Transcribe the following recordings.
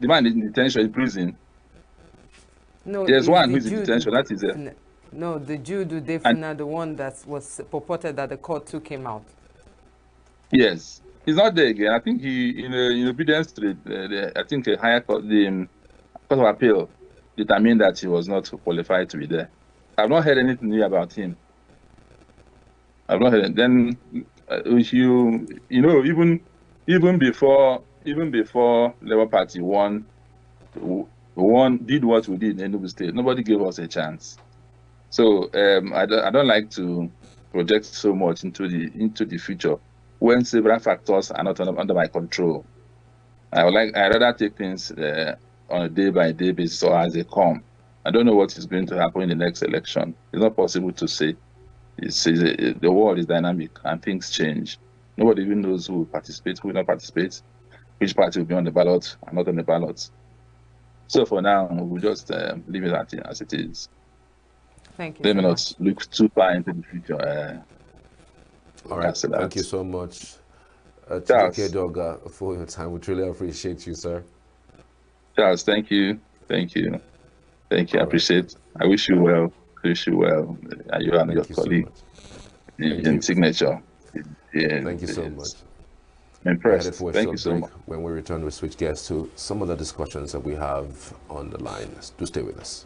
The man in detention in prison. No, There's is one the who's in Jude detention. That is no, the Jude and Udefuna, the one that was purported that the court took him out. yes, he's not there again. I think he in obedience to I think a higher court, the Court of Appeal determined that he was not qualified to be there. I've not heard anything new about him. I've not heard it. Then even before Labour Party won did what we did in Enugu State, nobody gave us a chance. So I don't like to project so much into the future when several factors are not under my control. I rather take things on a day-by-day basis or as they come. I don't know what is going to happen in the next election. It's not possible to say. The world is dynamic and things change. Nobody even knows who will participate, who will not participate, which party will be on the ballot and not on the ballot. So for now, we'll just leave it as it is. Thank you. Let me not look too far into the future. All right. Thank you so much, Chidike Doga, for your time. We truly appreciate you, sir. Charles, thank you. Thank you. Thank you. I appreciate it. I wish you well. Wish you well. You and your colleague in Signature. Yeah, thank you so much. I'm impressed. Thank you so much. When we return, we'll switch gears to some of the discussions that we have on the line. Do stay with us.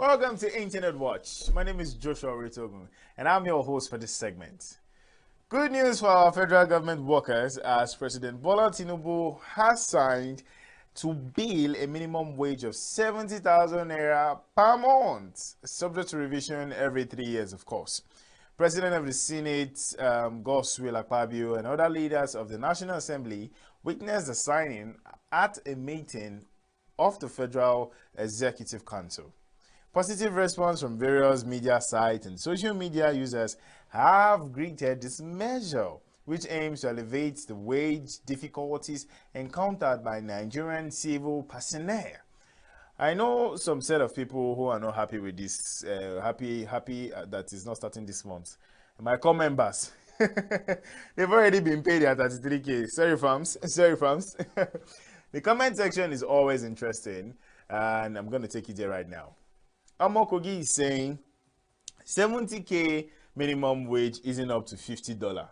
Welcome to Internet Watch. My name is Joshua Ritogun, and I'm your host for this segment. Good news for our federal government workers as President Bola Tinubu has signed to bill a minimum wage of 70,000 naira per month, subject to revision every 3 years, of course. President of the Senate, Godswill Akpabio, and other leaders of the National Assembly witnessed the signing at a meeting of the Federal Executive Council. Positive response from various media sites and social media users have greeted this measure, which aims to alleviate the wage difficulties encountered by Nigerian civil personnel. I know some set of people who are not happy with this, happy that is not starting this month. My core members, they've already been paid their 33K. Sorry, farms. The comment section is always interesting, and I'm going to take it there right now. Amokogi is saying 70K minimum wage isn't up to $50.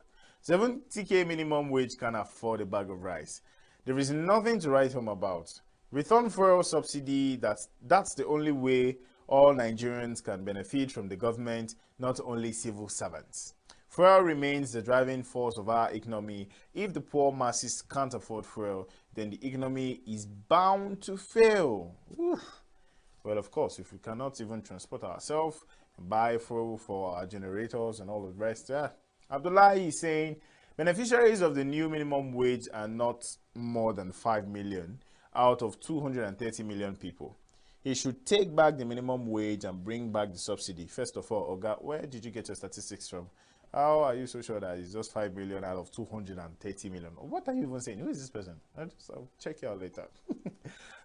70K minimum wage can afford a bag of rice. There is nothing to write home about. Return fuel subsidy, that's the only way all Nigerians can benefit from the government, not only civil servants. Fuel remains the driving force of our economy. If the poor masses can't afford fuel, then the economy is bound to fail. Oof. Well, of course, if we cannot even transport ourselves, buy fuel for our generators and all the rest, Abdullahi is saying beneficiaries of the new minimum wage are not more than 5 million out of 230 million people. He should take back the minimum wage and bring back the subsidy. First of all, Oga, where did you get your statistics from? How are you so sure that it's just 5 million out of 230 million? What are you even saying? Who is this person? I'll check you out later.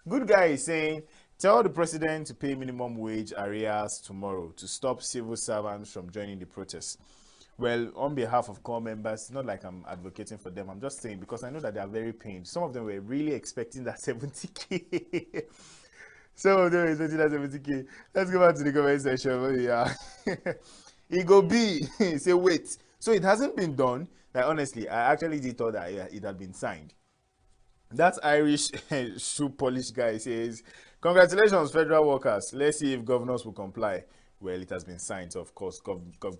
Good guy is saying, tell the president to pay minimum wage arrears tomorrow to stop civil servants from joining the protest. Well, on behalf of core members, it's not like I'm advocating for them. I'm just saying because I know that they are very pained. Some of them were really expecting that 70K. Some of them were expecting that 70K. Let's go back to the comment section. Yeah. It go be. Say, wait. So it hasn't been done. Like, honestly, I actually did thought that it had been signed. That Irish shoe polish guy says, congratulations, federal workers. Let's see if governors will comply. Well, it has been signed, so of course,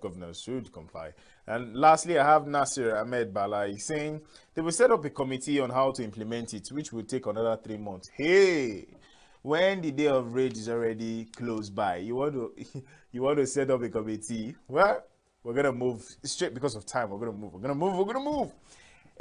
governors should comply. And lastly, I have Nasir Ahmed Bala saying they will set up a committee on how to implement it, which will take another 3 months. Hey, when the day of rage is already close by, you want to set up a committee? Well, we're gonna move straight because of time. We're gonna move.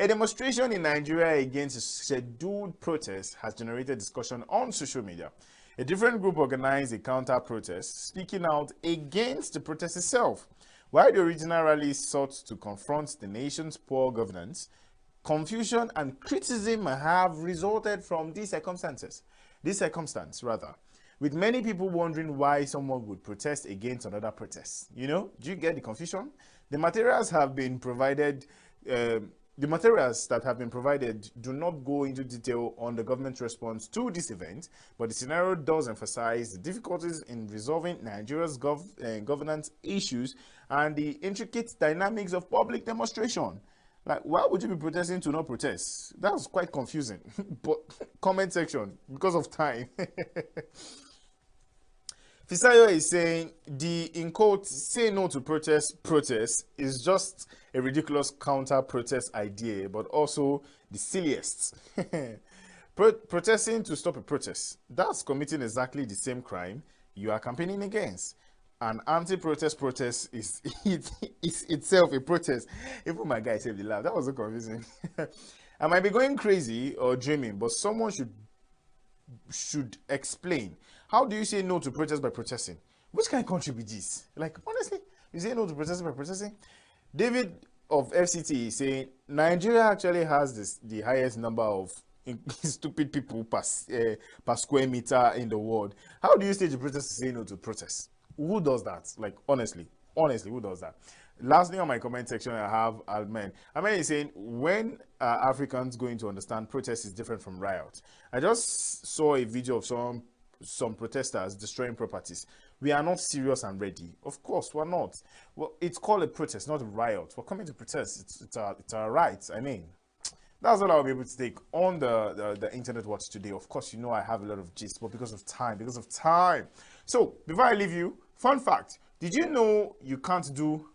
A demonstration in Nigeria against a scheduled protest has generated discussion on social media. A different group organized a counter-protest, speaking out against the protest itself. While the original rally sought to confront the nation's poor governance, confusion and criticism have resulted from these circumstance, with many people wondering why someone would protest against another protest. You know, do you get the confusion? The materials have been provided. The materials that have been provided do not go into detail on the government's response to this event, but the scenario does emphasize the difficulties in resolving Nigeria's governance issues and the intricate dynamics of public demonstration. Like, why would you be protesting to not protest? That was quite confusing. But comment section, because of time. Fisayo is saying the, in quotes, say no to protest is just a ridiculous counter-protest idea, but also the silliest. Protesting to stop a protest, that's committing exactly the same crime you are campaigning against. An anti-protest protest is itself a protest. Even my guy said the laugh. That was so confusing. I might be going crazy or dreaming, but someone should explain. How do you say no to protest by protesting? Which kind of country be this? Like, honestly, you say no to protesting by protesting? David of FCT is saying Nigeria actually has the highest number of stupid people per square meter in the world. How do you stage a protest to say no to protest? Who does that? Like, honestly, who does that? Lastly, on my comment section, I have Almen. Almen is saying, when are Africans going to understand protest is different from riot? I just saw a video of some protesters destroying properties. We are not serious and ready. Of course, we're not. Well, it's called a protest, not a riot. We're coming to protest. It's our right. I mean, That's all I'll be able to take on the internet watch today. Of course, you know I have a lot of gist, but because of time. So before I leave you, fun fact: did you know you can't do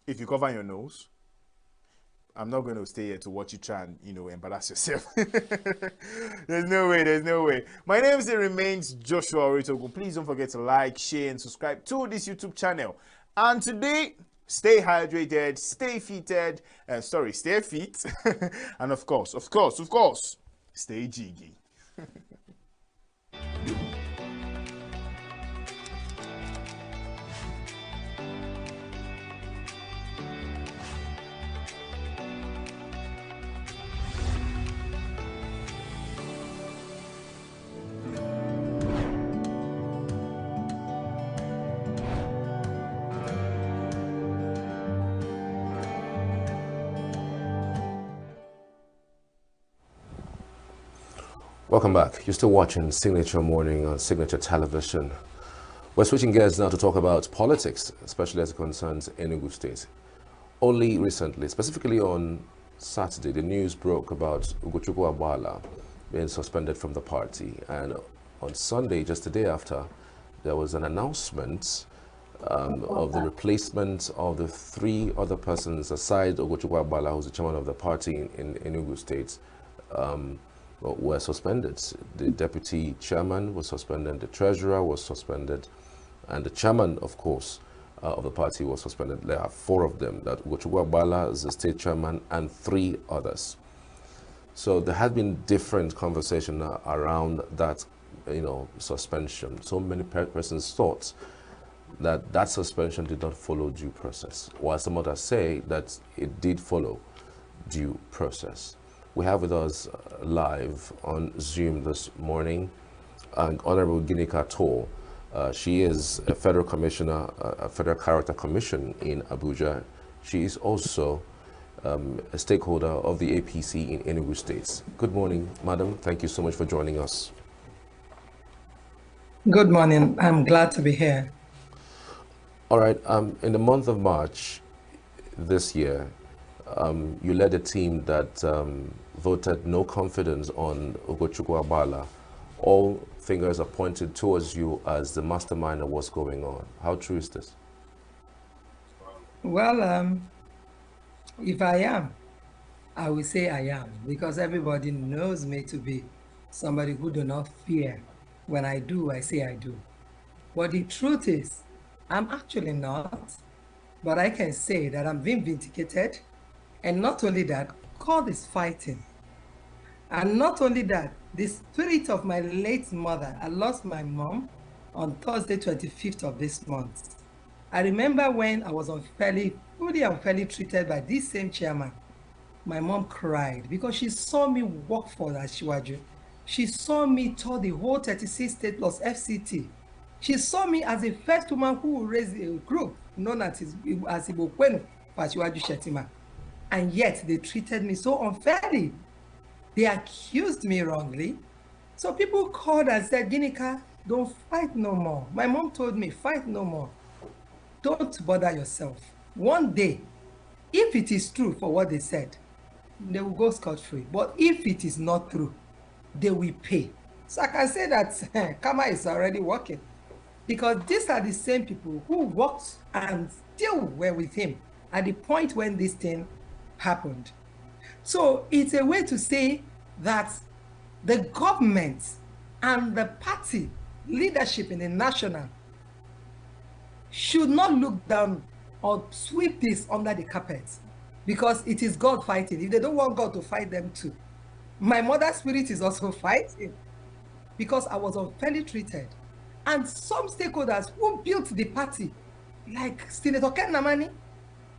if you cover your nose? I'm not going to stay here to watch you try and, embarrass yourself. There's no way. My name still remains Joshua Oritogun. Please don't forget to like, share, and subscribe to this YouTube channel. And today, stay hydrated, stay fit, and of course, stay jiggy. Welcome back. You're still watching Signature Morning on Signature Television. We're switching gears now to talk about politics, especially as it concerns ENUGU State. Only recently, specifically on Saturday, the news broke about Ugochukwu Agbala being suspended from the party. And on Sunday, just the day after, there was an announcement of the replacement of the 3 other persons aside Ugochukwu Agbala, who's the chairman of the party in ENUGU State, were suspended. The deputy chairman was suspended, the treasurer was suspended, and the chairman, of course, of the party was suspended. There are 4 of them. That Ugochukwu Agbala is the state chairman and 3 others. So there had been different conversation around that, suspension. So many persons thought that that suspension did not follow due process, while some others say that it did follow due process. We have with us live on Zoom this morning Honorable Ginika Toll. She is a federal commissioner, a federal character commission in Abuja. She is also a stakeholder of the APC in ENUGU States. Good morning, madam. Thank you so much for joining us. Good morning. I'm glad to be here. All right. In the month of March this year, you led a team that voted no confidence on Ugochukwu Agbala. All fingers are pointed towards you as the mastermind of what's going on. How true is this? Well, if I am, I will say I am, because everybody knows me to be somebody who do not fear. When I do, I say I do. But the truth is, I'm actually not, but I can say that I'm being vindicated. And not only that, God is fighting. And not only that, the spirit of my late mother, I lost my mom on Thursday, 25th of this month. I remember when I was fully unfairly treated by this same chairman. My mom cried because she saw me work for Asiwaju. She saw me tour the whole 36 state plus FCT. She saw me as the first woman who raised a group known as Ibokwenu for Asiwaju Shetima. And yet they treated me so unfairly. They accused me wrongly. So people called and said, Ginika, don't fight no more. My mom told me, fight no more. Don't bother yourself. One day, if it is true for what they said, they will go scot-free. But if it is not true, they will pay. So I can say that karma is already working. Because these are the same people who worked and still were with him at the point when this thing happened. So it's a way to say that the government and the party leadership in the national should not look down or sweep this under the carpet, because it is God fighting. If they don't want God to fight them too, my mother's spirit is also fighting, because I was unfairly treated. And some stakeholders who built the party, like Senator Ken Namani,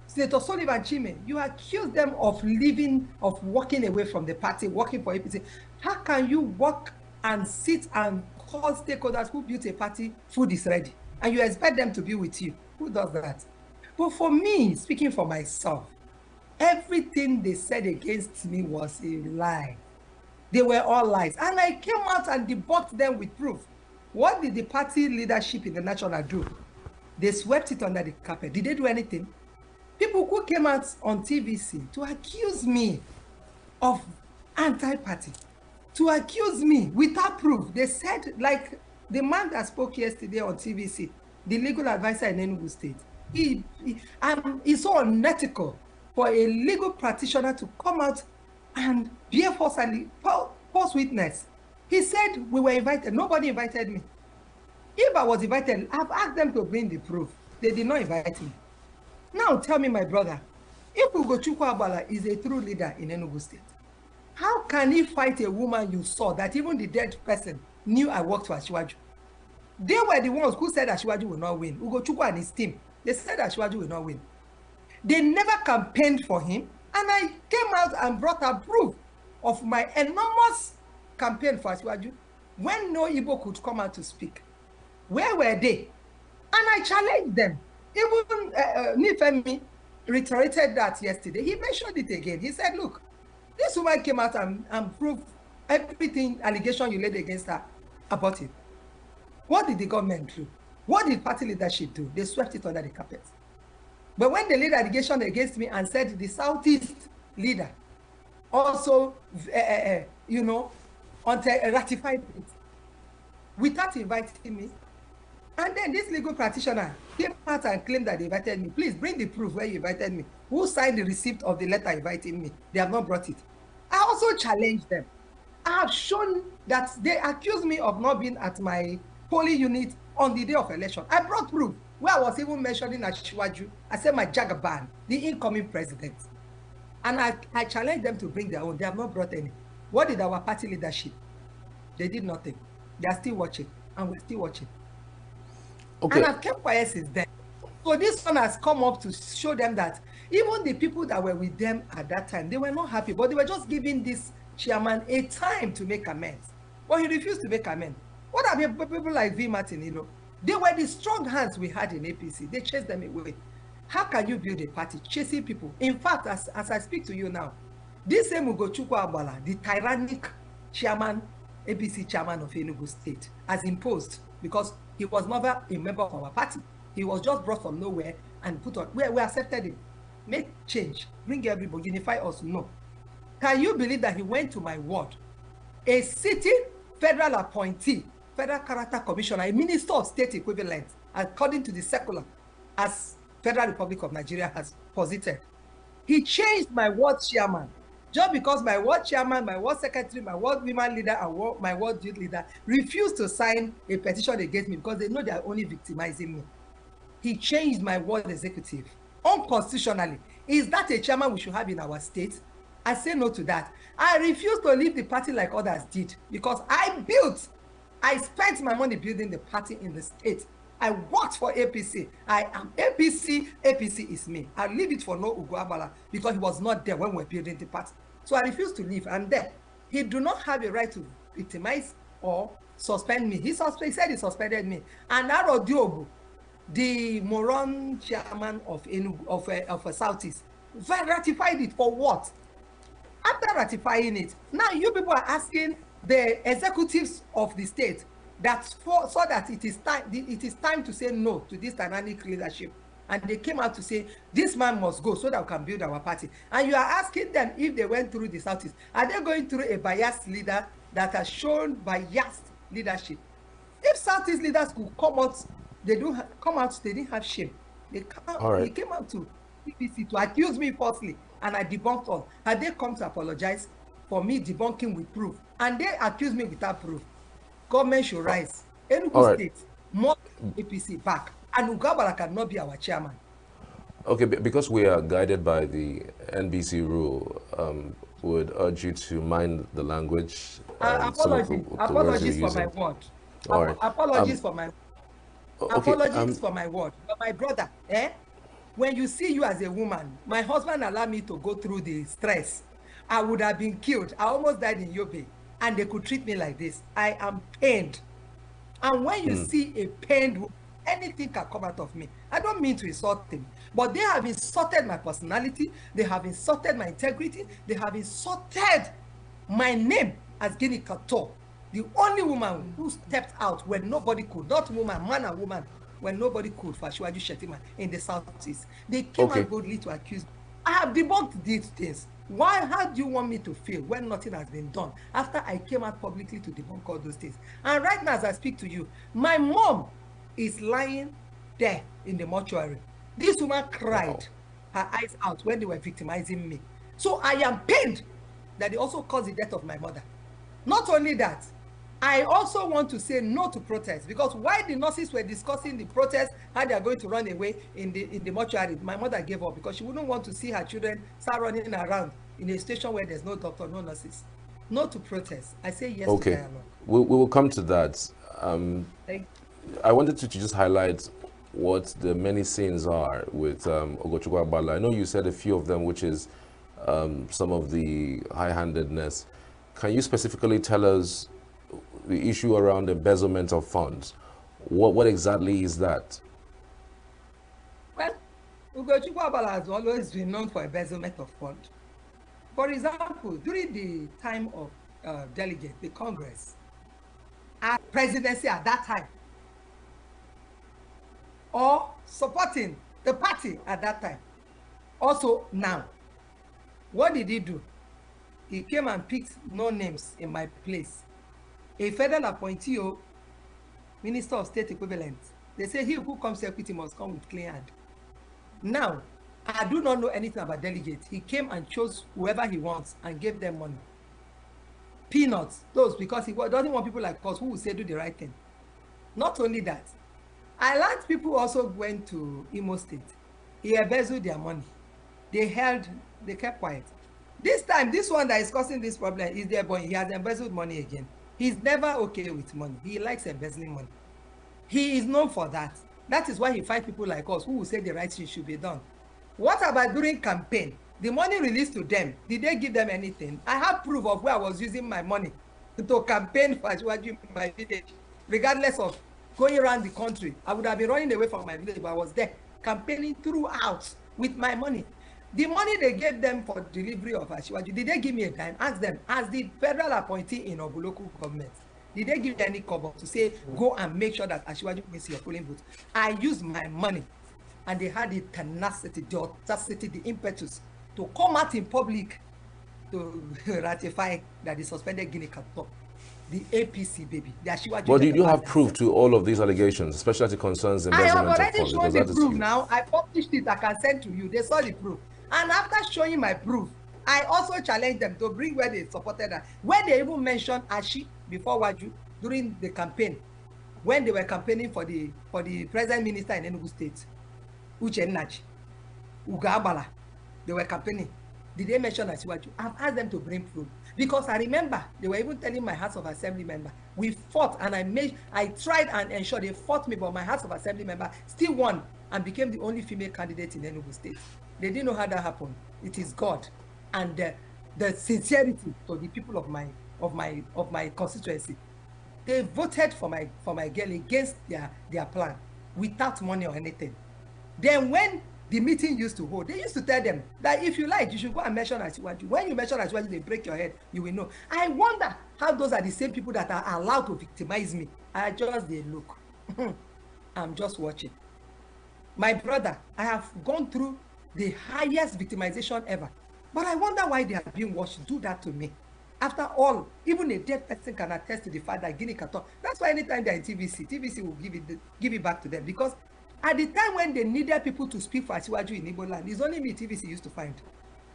Senator Sullivan Chime, you accuse them of walking away from the party, working for APC. How can you work and sit and call stakeholders who built a party, food is ready, and you expect them to be with you? Who does that? But for me, speaking for myself, everything they said against me was a lie. They were all lies. And I came out and debunked them with proof. What did the party leadership in the national do? They swept it under the carpet. Did they do anything? People who came out on TVC to accuse me of anti-party to accuse me without proof. They said, like the man that spoke yesterday on TVC, the legal advisor in Enugu State, it's so unethical for a legal practitioner to come out and be a false witness. He said we were invited. Nobody invited me. If I was invited, I've asked them to bring the proof. They did not invite me. Now tell me, my brother, if Ugochukwu Agbala is a true leader in Enugu State, how can he fight a woman you saw that even the dead person knew I worked for Asiwaju? They were the ones who said Asiwaju will not win. Ugochukwu and his team, they said Asiwaju will not win. They never campaigned for him, and I came out and brought a proof of my enormous campaign for Asiwaju when no Igbo could come out to speak. Where were they? And I challenged them. Even Nifemi reiterated that yesterday. He mentioned it again. He said, look, this woman came out and proved everything, allegation you laid against her about it. What did the government do? What did party leadership do? They swept it under the carpet. But when they laid allegation against me and said the Southeast leader also, ratified it without inviting me, and then this legal practitioner came out and claimed that they invited me. Please bring the proof where you invited me. Who signed the receipt of the letter inviting me? They have not brought it. I also challenged them. I have shown that they accused me of not being at my polling unit on the day of election. I brought proof where I was even mentioning Asiwaju. I said my Jagaban, the incoming president. And I challenged them to bring their own. They have not brought any. What did our party leadership? They did nothing. They are still watching, and we're still watching. Okay. And I've kept quiet since then. So this one has come up to show them that even the people that were with them at that time, they were not happy, but they were just giving this chairman a time to make amends. But he refused to make amends. What are people like V. Martin, they were the strong hands we had in APC. They chased them away. How can you build a party chasing people? In fact, as I speak to you now, this same Ugochukwu Agbala, the tyrannic chairman, APC chairman of Enugu State, has imposed, because he was never a member of our party. He was just brought from nowhere and put on. We accepted him. Make change. Bring everybody. Unify us. No. Can you believe that he went to my ward? A sitting federal appointee, federal character commissioner, a minister of state equivalent, according to the circular, as Federal Republic of Nigeria has posited. He changed my ward chairman. Just because my ward chairman, my ward secretary, my ward women leader, and my ward youth leader refused to sign a petition against me because they know they are only victimizing me. He changed my ward executive unconstitutionally. Is that a chairman we should have in our state? I say no to that. I refuse to leave the party like others did because I spent my money building the party in the state. I worked for APC. I am APC. APC is me. I leave it for no Ugo Agbala because he was not there when we were building the party. So I refuse to leave. And then he do not have a right to victimize or suspend me. He said he suspended me. And Aro Diobu, the moron chairman of Enugu, of Southeast, ratified it for what? After ratifying it, now you people are asking the executives of the state so that it is time to say no to this tyrannic leadership. And they came out to say, this man must go so that we can build our party. And you are asking them if they went through the Southeast. Are they going through a biased leader that has shown biased leadership? If Southeast leaders could come out, they didn't have shame. They came out to BBC to accuse me falsely, and I debunked all. Had they come to apologize for me debunking with proof, and they accused me without proof, government should rise. Enugu State, more APC back, and Ugo Agbala cannot be our chairman. Okay, because we are guided by the NBC rule, would urge you to mind the language. Apologies for my word. All right. Apologies for my apologies for my word. But my brother, when you see you as a woman, my husband allowed me to go through the stress. I would have been killed. I almost died in Yobe, and they could treat me like this. I am pained. And when you see a pained woman, anything can come out of me. I don't mean to insult them, but they have insulted my personality. They have insulted my integrity. They have insulted my name as Guinea Kato, the only woman who stepped out when nobody could, not woman, man and woman, when nobody could for Asiwaju Shettima in the Southeast. They came out boldly to accuse me. I have debunked these things. Why? How do you want me to feel when nothing has been done after I came out publicly to debunk all those things? And right now, as I speak to you, my mom is lying there in the mortuary. This woman cried her eyes out when they were victimizing me. So I am pained that they also caused the death of my mother. Not only that, I also want to say no to protest, because while the nurses were discussing the protest, how they are going to run away in the mortuary, my mother gave up because she wouldn't want to see her children start running around in a station where there's no doctor, no nurses. No to protest. I say yes to dialogue. We will come to that. I wanted to just highlight what the many sins are with Ogochukwu Agbala. I know you said a few of them, which is some of the high-handedness. Can you specifically tell us the issue around embezzlement of funds? What exactly is that? Well, Ugochukwu Agbala has always been known for embezzlement of funds. For example, during the time of delegate, the Congress, our presidency at that time, or supporting the party at that time, also now, what did he do? He came and picked no names in my place. A federal appointee, Minister of State equivalent. They say he who comes to equity must come with clean hand. Now, I do not know anything about delegates. He came and chose whoever he wants and gave them money. Peanuts, those, because he doesn't want people like us who will say do the right thing. Not only that, I learned people also went to Imo State. He embezzled their money. They kept quiet. This time, this one that is causing this problem is their boy. He has embezzled money again. He's never okay with money. He likes embezzling money. He is known for that. That is why he fights people like us who will say the right thing should be done. What about during campaign? The money released to them, did they give them anything? I have proof of where I was using my money to campaign for Asiwaju in my village. Regardless of going around the country, I would have been running away from my village, but I was there campaigning throughout with my money. The money they gave them for delivery of Asiwaju, did they give me a dime? Ask them, as the federal appointee in Ogun local government, did they give any cover to say, go and make sure that Asiwaju wins your polling booth? I used my money, and they had the tenacity, the audacity, the impetus to come out in public to ratify that the suspended Guinea Cattle, the APC baby, the Asiwaju. But do you have proof to all of these allegations, especially as it concerns embezzlement of funds? I have already shown the proof now. I published it. I can send to you. They saw the proof. And after showing my proof, I also challenged them to bring where they supported her. Where they even mentioned Ashi before Waju during the campaign, when they were campaigning for the present minister in Enugu State, Uche Nnaji, Uga Agbala, they were campaigning. Did they mention Asiwaju? I've asked them to bring proof. Because I remember they were even telling my House of Assembly member, we fought, and I tried and ensured they fought me, but my House of Assembly member still won and became the only female candidate in Enugu State. They didn't know how that happened. It is God and the sincerity to the people of my constituency. They voted for my girl against their plan without money or anything. Then when the meeting used to hold, they used to tell them that if you like, you should go and mention Asiwaju. When you mention Asiwaju, they break your head, you will know. I wonder how those are the same people that are allowed to victimize me. They look. I'm just watching. My brother, I have gone through the highest victimization ever. But I wonder why they are being watched do that to me. After all, even a dead person can attest to the fact that Guinea Cattle. That's why anytime they're in TVC will give it back to them. Because at the time when they needed people to speak for Asiwaju in Igbo land, it's only me TVC used to find.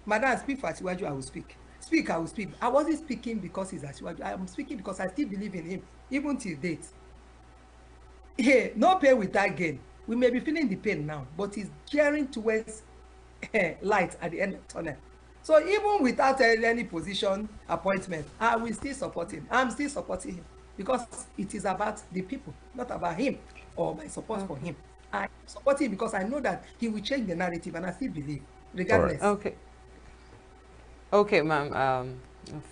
Madam, speak for Asiwaju, I will speak. Speak, I will speak. I wasn't speaking because he's Asiwaju. I am speaking because I still believe in him, even till date. Hey, no pain without gain. We may be feeling the pain now, but he's gearing towards light at the end of the tunnel. So even without any position appointment, I will still support him. I'm still supporting him because it is about the people, not about him or my support for him. I support him because I know that he will change the narrative, and I still believe, regardless. Right. Okay, ma'am.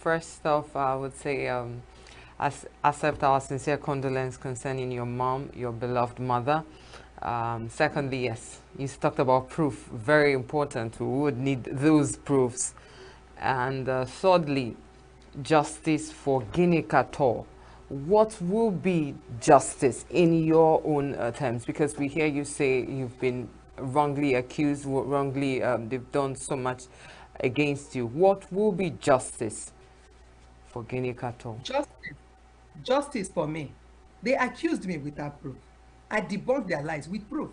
First off, I would say accept our sincere condolence concerning your mom, your beloved mother. Secondly, yes, you talked about proof, very important. We would need those proofs. And thirdly, justice for Guinea Cattle. What will be justice in your own terms? Because we hear you say you've been wrongly accused, wrongly they've done so much against you. What will be justice for Guinea cattle? Justice for me. They accused me without proof. I debunked their lies with proof.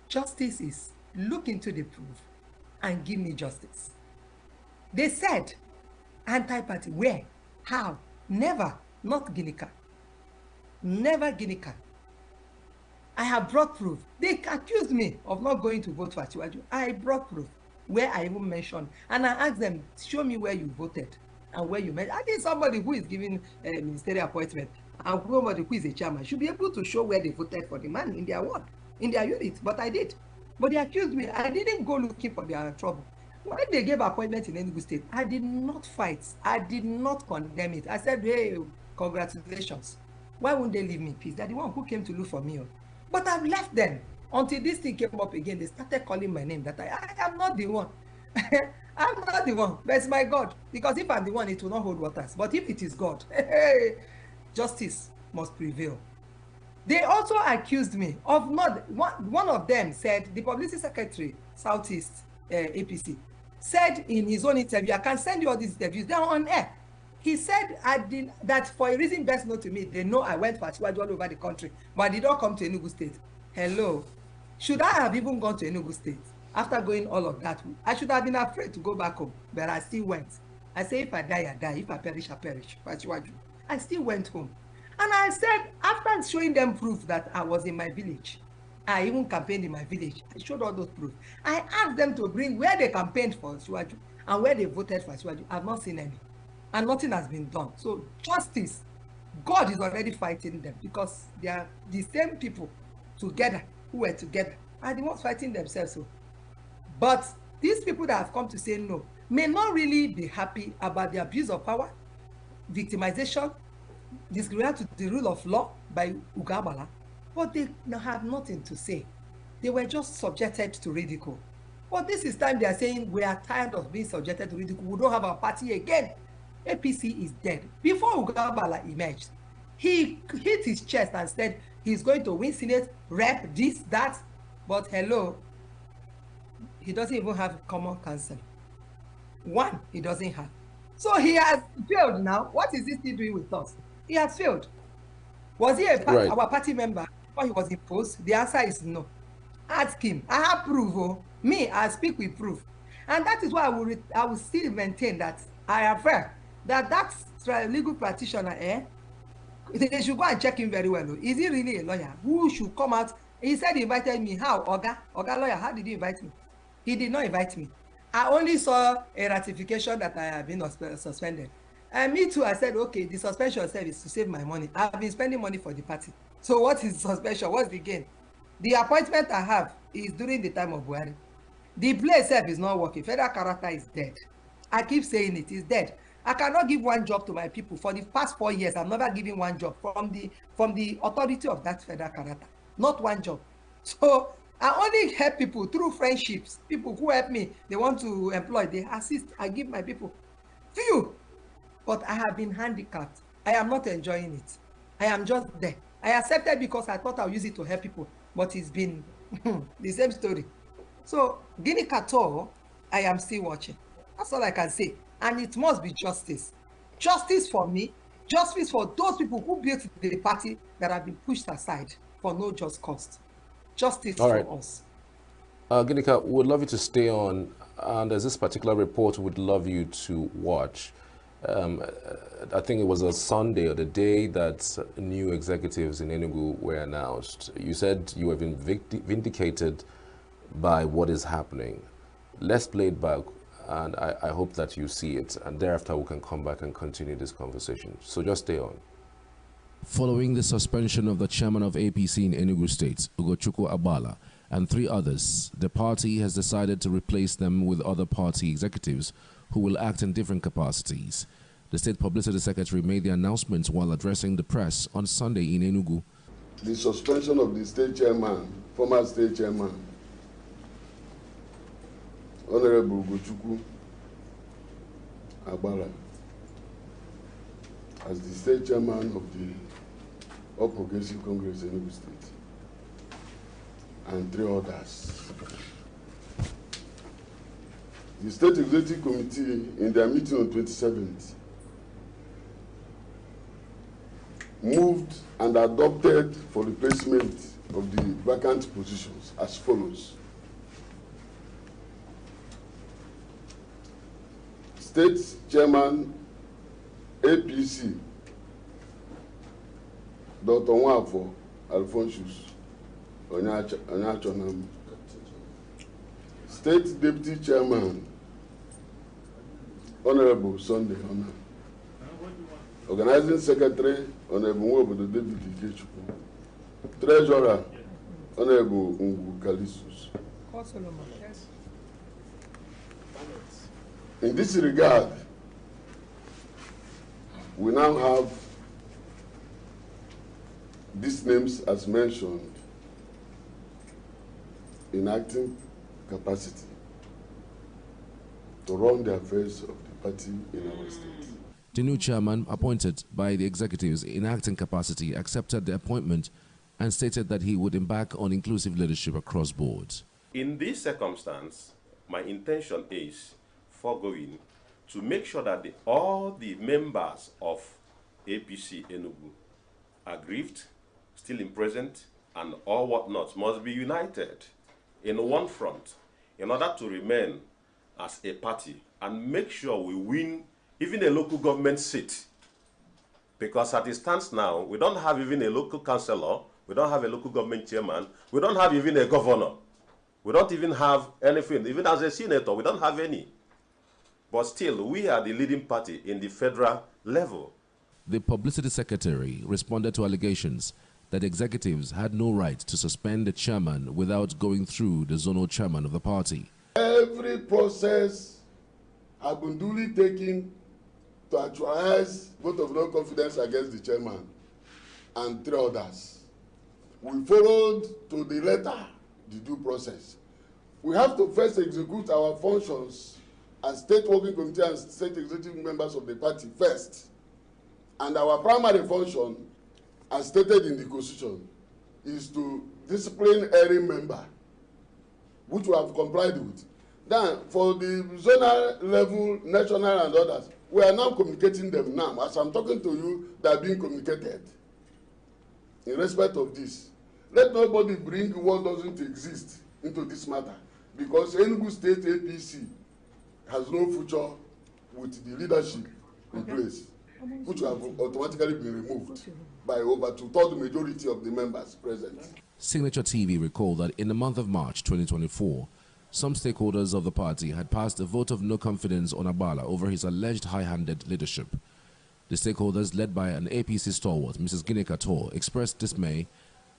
Justice is look into the proof and give me justice. They said anti-party. Where? How? Never. Not Guinea. Never Guinea. I have brought proof. They accused me of not going to vote for Asiwaju. I brought proof where I even mentioned, and I asked them, show me where you voted and where you met. I think somebody who is giving a ministerial appointment and somebody who is a chairman should be able to show where they voted for the man in their ward, in their unit. But I did. But they accused me. I didn't go looking for their trouble. When they gave appointment in Enugu State, I did not fight. I did not condemn it. I said, hey, congratulations. Why won't they leave me in peace? They're the one who came to look for me. But I've left them until this thing came up again. They started calling my name that I am not the one. I'm not the one. But it's my God. Because if I'm the one, it will not hold waters. But if it is God, justice must prevail. They also accused me of not, one of them said, the publicity secretary, Southeast APC, said in his own interview, I can send you all these interviews, they're on air. He said that for a reason best known to me, they know I went for Asiwaju all over the country, but I did not come to Enugu State. Hello. Should I have even gone to Enugu State after going all of that? I should have been afraid to go back home, but I still went. I say, if I die, I die. If I perish, I perish. For Asiwaju. I still went home. And I said, after showing them proof that I was in my village, I even campaigned in my village. I showed all those proofs. I asked them to bring where they campaigned for Asiwaju and where they voted for Asiwaju. I've not seen any. And nothing has been done. So justice, God is already fighting them because they are the same people together who were together are the ones fighting themselves. So. But these people that have come to say no may not really be happy about the abuse of power, victimization, disregard to the rule of law by Ugabala, but they have nothing to say. They were just subjected to ridicule. But this is time they are saying we are tired of being subjected to ridicule. We don't have our party again. APC is dead. Before Ugabala emerged, he hit his chest and said he's going to win Senate, rep, this, that. But hello, he doesn't even have common counsel. One, he doesn't have. So he has failed now. What is he still doing with us? He has failed. Was he our party member before he was imposed? The answer is no. Ask him. I have proof. Oh. Me, I speak with proof. And that is why I will still maintain that I have heard that legal practitioner, they should go and check him very well. Is he really a lawyer? Who should come out? He said he invited me. How? Oga lawyer, how did he invite me? He did not invite me. I only saw a ratification that I have been suspended. And me too, I said, okay, the suspension service to save my money. I've been spending money for the party. So what is suspension? What's the gain? The appointment I have is during the time of Buhari. The place itself is not working. Federal character is dead. I keep saying it is dead. I cannot give one job to my people. For the past 4 years, I've never given one job from the authority of that federal character. Not one job. So I only help people through friendships. People who help me, they want to employ, they assist. I give my people. Few. But I have been handicapped. I am not enjoying it. I am just there. I accepted because I thought I'll use it to help people. But it's been the same story. So Guinea cattle, I am still watching. That's all I can say. And it must be justice. Justice for me. Justice for those people who built the party that have been pushed aside for no just cause. Justice for us. Ginika, we would love you to stay on. And there's this particular report we would love you to watch. I think it was a Sunday or the day that new executives in Enugu were announced. You said you have been vindicated by what is happening. Let's play it back, and I hope that you see it, and thereafter we can come back and continue this conversation. So just stay on. Following the suspension of the chairman of APC in Enugu State, Ugochukwu Agbala, and 3 others, the party has decided to replace them with other party executives who will act in different capacities. The State Publicity Secretary made the announcement while addressing the press on Sunday in Enugu. The suspension of the state chairman, former state chairman, Honorable Ugochukwu Agbala, as the state chairman of the All Progressive Congress in Enugu State. and 3 others. The State Executive Committee, in their meeting on 27th, moved and adopted for replacement of the vacant positions as follows. State Chairman, APC, Dr. Nwafo Alphonsus Onyachonam. State Deputy Chairman, Honorable Sunday Honor. Organizing Secretary, Honorable Nwobodo David Ikechukwu. Treasurer, Honorable ENUGU Kalisus. In this regard, we now have these names as mentioned in acting capacity to run the affairs of the party in our state. The new chairman, appointed by the executives in acting capacity, accepted the appointment and stated that he would embark on inclusive leadership across boards. In this circumstance, my intention is foregoing to make sure that all the members of APC ENUGU, aggrieved, still in present, and all whatnot must be united in one front in order to remain as a party and make sure we win even a local government seat. Because as it stands now, we don't have even a local councillor, we don't have a local government chairman, we don't have even a governor. We don't even have anything. Even as a senator, we don't have any. But still, we are the leading party in the federal level. The publicity secretary responded to allegations that executives had no right to suspend the chairman without going through the zonal chairman of the party. Every process has been duly taken to actualize vote of no confidence against the chairman and 3 others. We followed to the letter the due process. We have to first execute our functions as state working committee and state executive members of the party first. And our primary function, as stated in the Constitution, is to discipline every member, which we have complied with. Then, for the zonal level, national and others, we are now communicating them now. As I'm talking to you, they are being communicated. In respect of this, let nobody bring what doesn't exist into this matter, because ENUGU State APC has no future with the leadership in place, which have automatically been removed by over 2/3 majority of the members present. Signature TV recalled that in the month of March 2024, some stakeholders of the party had passed a vote of no confidence on Agbala over his alleged high-handed leadership. The stakeholders, led by an APC stalwart, Mrs. Ginika Tor, expressed dismay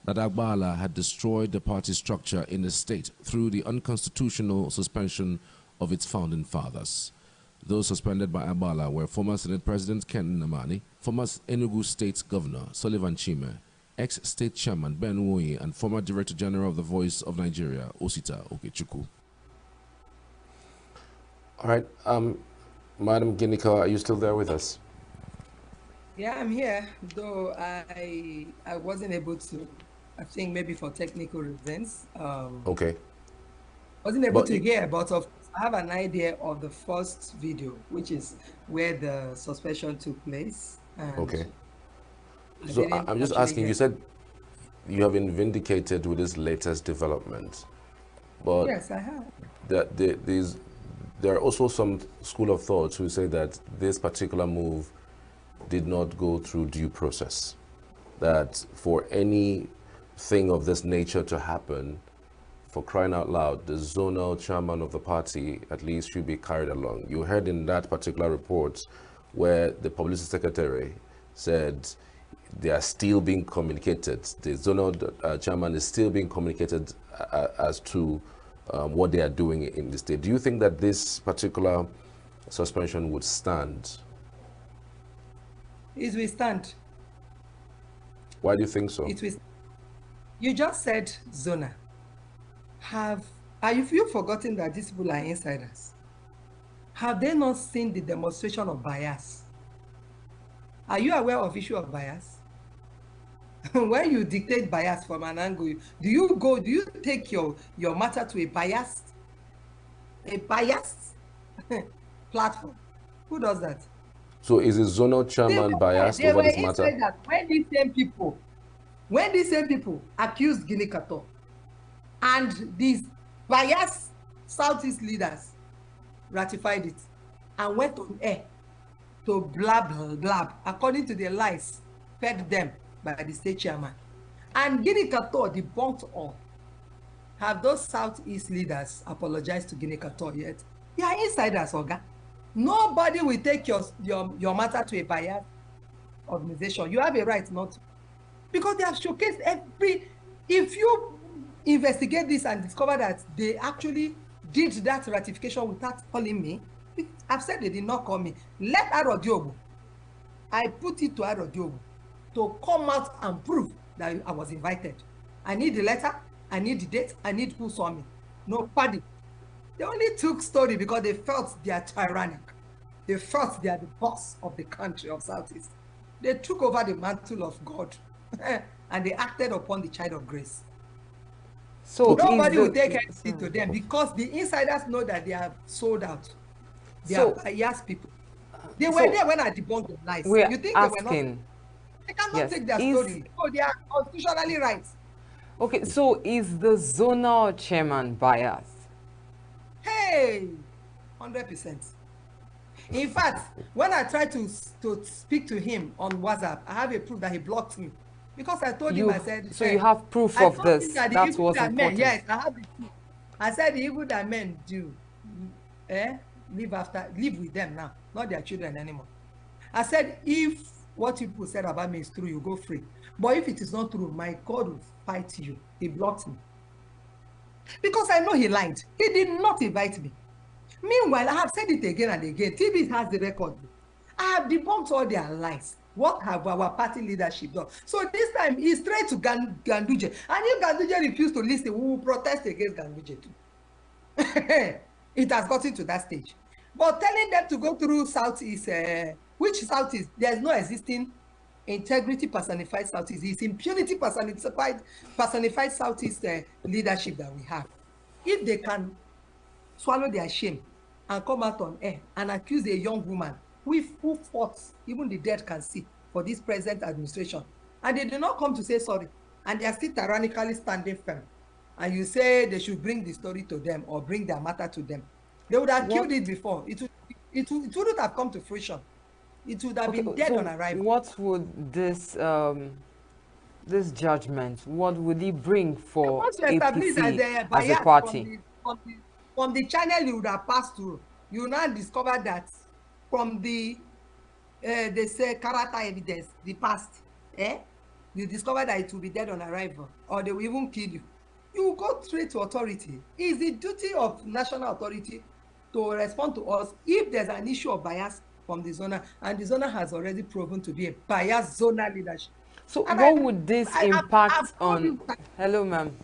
that Agbala had destroyed the party structure in the state through the unconstitutional suspension of its founding fathers. Those suspended by Agbala were former Senate President Ken Namani, former ENUGU State Governor Sullivan Chime, ex-State Chairman Ben Woyi, and former Director General of the Voice of Nigeria, Osita Okechukwu. All right, Madam Ginika, are you still there with us? Yeah, I'm here, though I wasn't able to, I think maybe for technical reasons. Okay. Wasn't able to hear, but I have an idea of the first video, which is where the suspension took place. And okay. So I'm just asking, you said you have been vindicated with this latest development, but yes, I have. There are also some school of thought who say that this particular move did not go through due process, that for anything of this nature to happen, for crying out loud, the zonal chairman of the party at least should be carried along. You heard in that particular report where the publicity secretary said they are still being communicated. The zonal chairman is still being communicated as to what they are doing in the state. Do you think that this particular suspension would stand? It will stand. Why do you think so? It will. You just said zona. Are you forgotten that these people are insiders? Have they not seen the demonstration of bias? Are you aware of issue of bias? when you dictate bias from an angle, do you take your matter to a biased platform? Who does that? So is the zonal chairman biased over this matter? That when these same people accused Guinea Kato, and these biased Southeast leaders ratified it and went on air to blab according to the lies fed them by the state chairman. And Guinea Kato debunked all. Have those Southeast leaders apologized to Guinea Kato yet? They are insiders, Oga. Nobody will take your matter to a biased organization. You have a right not to. Because they have showcased if you investigate this and discover that they actually did that ratification without calling me, I've said they did not call me. Let Arodiogu, I put it to Arodiogu to come out and prove that I was invited. I need the letter, I need the date, I need who saw me. Nobody. They only took story because they felt they are tyrannic. They felt they are the boss of the country of Southeast. They took over the mantle of God and they acted upon the child of grace. So nobody will take anything to them because the insiders know that they are sold out. They are biased people. They were there when I debunked the lies. You think they were not? They cannot take their story. Oh, they are constitutionally right. Okay, so is the zonal chairman biased? Hey, 100%. In fact, when I tried to speak to him on WhatsApp, I have a proof that he blocked me. Because I told him, I said... So you have proof of this? That's what's important. Yes, I have the proof. I said the evil that men do, live with them now, not their children anymore. I said, if what people said about me is true, you go free. But if it is not true, my God will fight you. He blocked me. Because I know he lied. He did not invite me. Meanwhile, I have said it again and again. TV has the record. I have debunked all their lies. What have our party leadership done? So this time, he's straight to Ganduje. And if Ganduje refused to listen, we will protest against Ganduje too. It has gotten to that stage. But telling them to go through Southeast, which Southeast? There's no existing integrity personified Southeast. It's impunity personified Southeast leadership that we have. If they can swallow their shame and come out on air and accuse a young woman who fought, even the dead can see, for this present administration, and they do not come to say sorry, and they are still tyrannically standing firm, and you say they should bring the story to them or bring their matter to them, they would have killed it before. It wouldn't have come to fruition. It would have been dead on arrival. What would this this judgment, what would it bring for APC as a party? From the channel you would have passed through, you will now discover that from the they say character evidence, the past, you discover that it will be dead on arrival, or they will even kill you. You will go straight to authority. It's the duty of national authority to respond to us if there's an issue of bias from the zona, and the zona has already proven to be a biased zonal leadership. So what would this impact on... Hello, ma'am.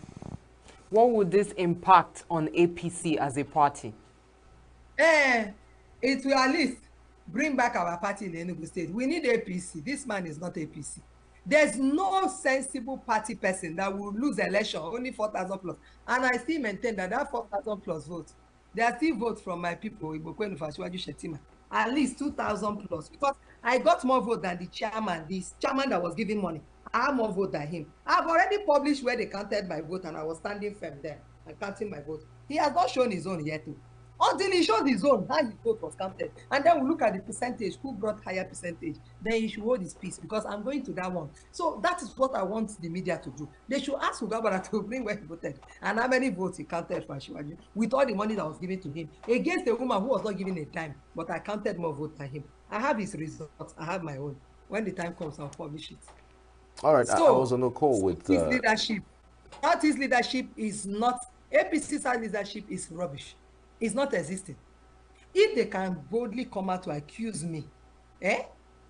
What would this impact on APC as a party? It will at least bring back our party in Enugu State. We need APC. This man is not APC. There's no sensible party person that will lose election, only 4,000 plus. And I still maintain that 4,000 plus votes, there are still votes from my people, at least 2,000 plus. Because I got more votes than the chairman that was giving money. I have more vote than him. I've already published where they counted my vote, and I was standing firm there and counting my vote. He has not shown his own yet too. Until he shows his own, how his vote was counted. And then we look at the percentage, who brought higher percentage. Then he should hold his peace, because I'm going to that one. So that is what I want the media to do. They should ask Ugabara to bring where he voted and how many votes he counted for Shiwaji with all the money that was given to him against a woman who was not given a dime, but I counted more votes than him. I have his results. I have my own. When the time comes, I'll publish it. All right, so, I was on a call with... His leadership. His leadership is not... APC's leadership is rubbish. It's not existing. If they can boldly come out to accuse me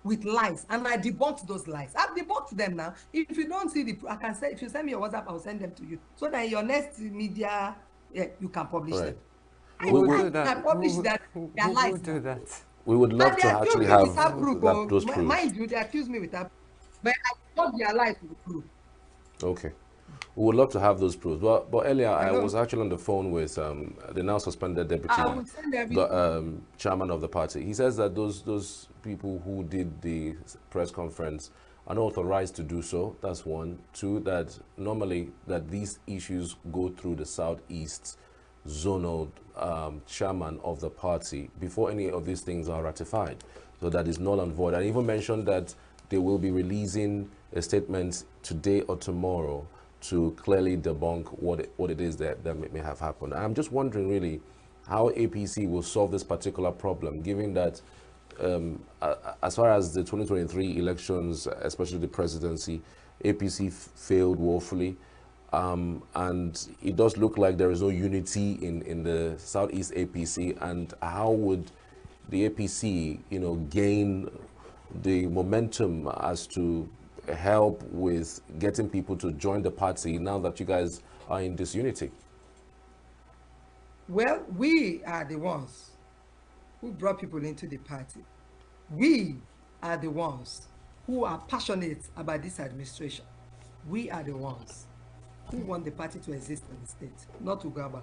with lies, and I debunked those lies. I've debunked them now. If you don't see the... I can say, if you send me your WhatsApp, I'll send them to you. So that in your next media, you can publish them. We will do that. I publish that. Their lies. We will do that. We would love to actually have those proofs. Mind you, they accuse me with that. But I thought their life would prove. Okay. We would love to have those proofs. But earlier, I Hello? was actually on the phone with the now suspended I deputy will send everything. chairman of the party. He says that those people who did the press conference are not authorized to do so. That's one. Two, that normally that these issues go through the Southeast zonal chairman of the party before any of these things are ratified. So that is null and void. I even mentioned that they will be releasing a statement today or tomorrow to clearly debunk what it is that may have happened. I'm just wondering really how APC will solve this particular problem, given that as far as the 2023 elections, especially the presidency, APC failed woefully. And it does look like there is no unity in the Southeast APC. And how would the APC, gain the momentum as to help with getting people to join the party now that you guys are in disunity? Well, we are the ones who brought people into the party. We are the ones who are passionate about this administration. We are the ones who want the party to exist in the state, not Ugabala.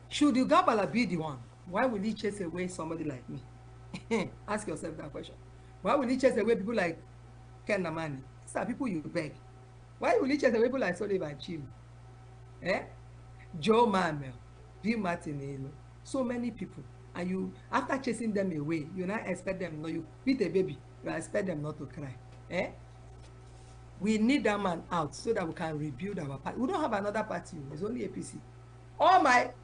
Should Ugabala be the one, why will he chase away somebody like me? Ask yourself that question. Why will he chase away people like Ken Namani? These are people you beg. Why will he chase away people like Solivan Chiu? Joe Mamel, Bill Martinello, so many people. And you, after chasing them away, you not expect them, you beat a baby, you expect them not to cry. We need that man out so that we can rebuild our party. We don't have another party, it's only APC.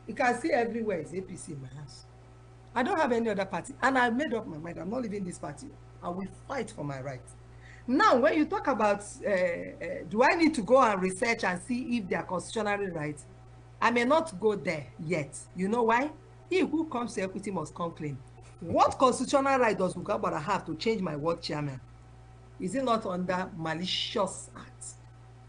You can see everywhere is APC in my house. I don't have any other party. And I made up my mind, I'm not leaving this party. I will fight for my rights. Now, when you talk about, do I need to go and research and see if they are constitutionally right? I may not go there yet. You know why? He who comes to equity must come clean. What constitutional right does Ugabara have to change my ward chairman? Is it not under malicious acts?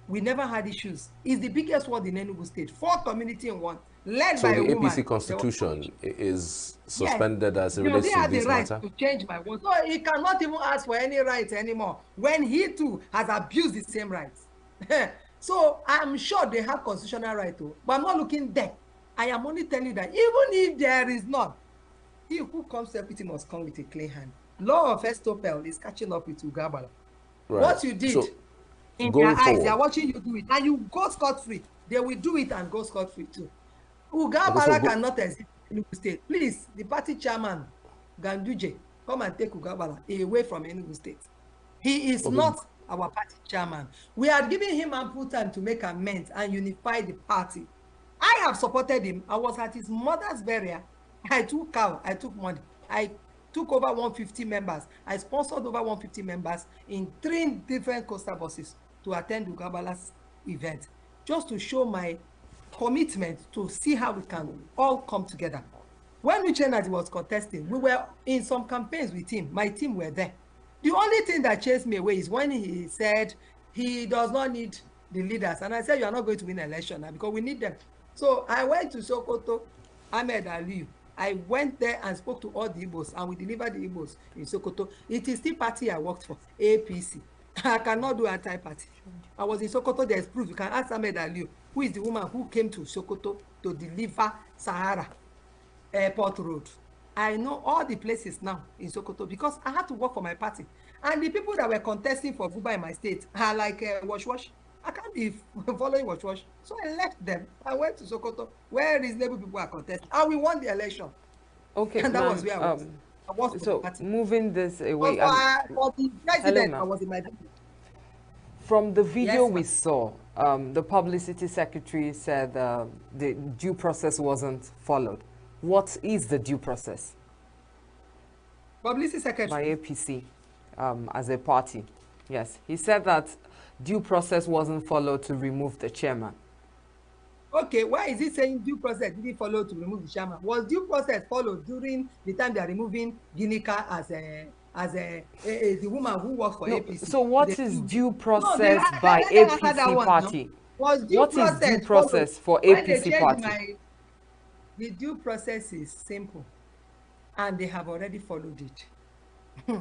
We never had issues. It's the biggest ward in Enugu State. 4 community in one, led by a woman. So the APC constitution is suspended as it relates to this matter? He has the right to change my ward. So he cannot even ask for any rights anymore when he too has abused the same rights. So I'm sure they have constitutional right too, but I'm not looking there. I am only telling you that even if there is none, he who comes to equity must come with a clean hand. Law of Estopel is catching up with Ugabala. Right. What you did in their eyes, they are watching you do it, and you go scot-free. They will do it and go scot-free too. Ugabala cannot exist in Enugu State. Please, the party chairman, Ganduje, come and take Ugabala away from Enugu State. He is not our party chairman. We are giving him ample time to make amends and unify the party. I have supported him. I was at his mother's burial. I took cow, I took money. I took over 150 members. I sponsored over 150 members in 3 different coastal buses to attend Ugabala's event, just to show my commitment to see how we can all come together. When Uchenadi was contesting, we were in some campaigns with him. My team were there. The only thing that chased me away is when he said he does not need the leaders. And I said, you are not going to win an election now because we need them. So I went to Sokoto, Ahmed Aliyu. I went there and spoke to all the Igbos, and we delivered the Igbos in Sokoto. It is the party I worked for, APC. I cannot do anti-party. I was in Sokoto, there's proof. You can ask Ahmed Aliyu, who is the woman who came to Sokoto to deliver Sahara Airport Road. I know all the places now in Sokoto because I had to work for my party. And the people that were contesting for Vuba in my state are like Wash Wash. I can't be following Wash Wash. So I left them. I went to Sokoto where reasonable people are contesting. And we won the election. Okay, and that was where I was. So moving this away. For the president, I was in my. From the video we saw, the publicity secretary said the due process wasn't followed. What is the due process? Publicity secretary. By APC as a party. Yes, he said that due process wasn't followed to remove the chairman. Okay, why is he saying due process didn't follow to remove the chairman? Was due process followed during the time they are removing Ginika as the woman who works for APC? So what is due process by APC party? What is due process for APC party? The due process is simple, and they have already followed it.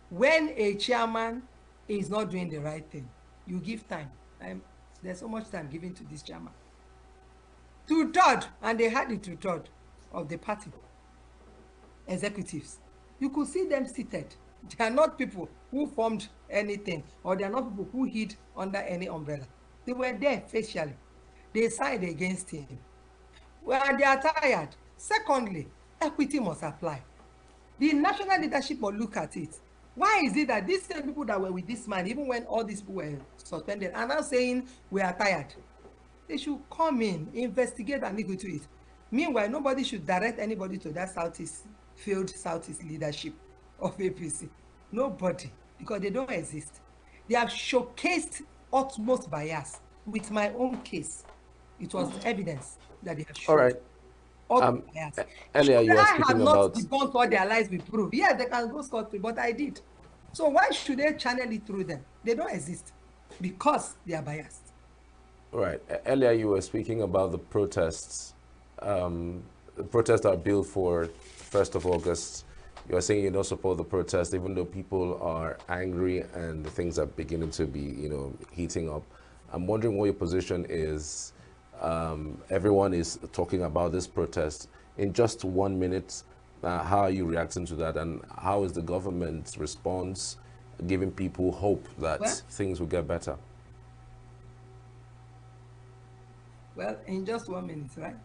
When a chairman is not doing the right thing, you give time. There's so much time given to this chairman. 2/3, and they had the 2/3 of the party executives. You could see them seated. They are not people who formed anything, or they are not people who hid under any umbrella. They were there facially. They signed against him. Well, they are tired. Secondly, equity must apply. The national leadership must look at it. Why is it that these same people that were with this man, even when all these people were suspended, are now saying we are tired? They should come in, investigate, and look into it. Meanwhile, nobody should direct anybody to that failed Southeast leadership of APC. Nobody, because they don't exist. They have showcased utmost bias. With my own case, it was evidence that they have shown. All right. Bias. Earlier you were I speaking have not about debunked all their lies with proof. Yeah, they can go scot-free, but I did. So why should they channel it through them? They don't exist because they are biased. Right. Earlier you were speaking about the protests. The protests are billed for 1st of August. You are saying you don't support the protest, even though people are angry and the things are beginning to be, heating up. I'm wondering what your position is. Everyone is talking about this protest. In just 1 minute, how are you reacting to that? And how is the government's response giving people hope that things will get better? Well, in just 1 minute, right?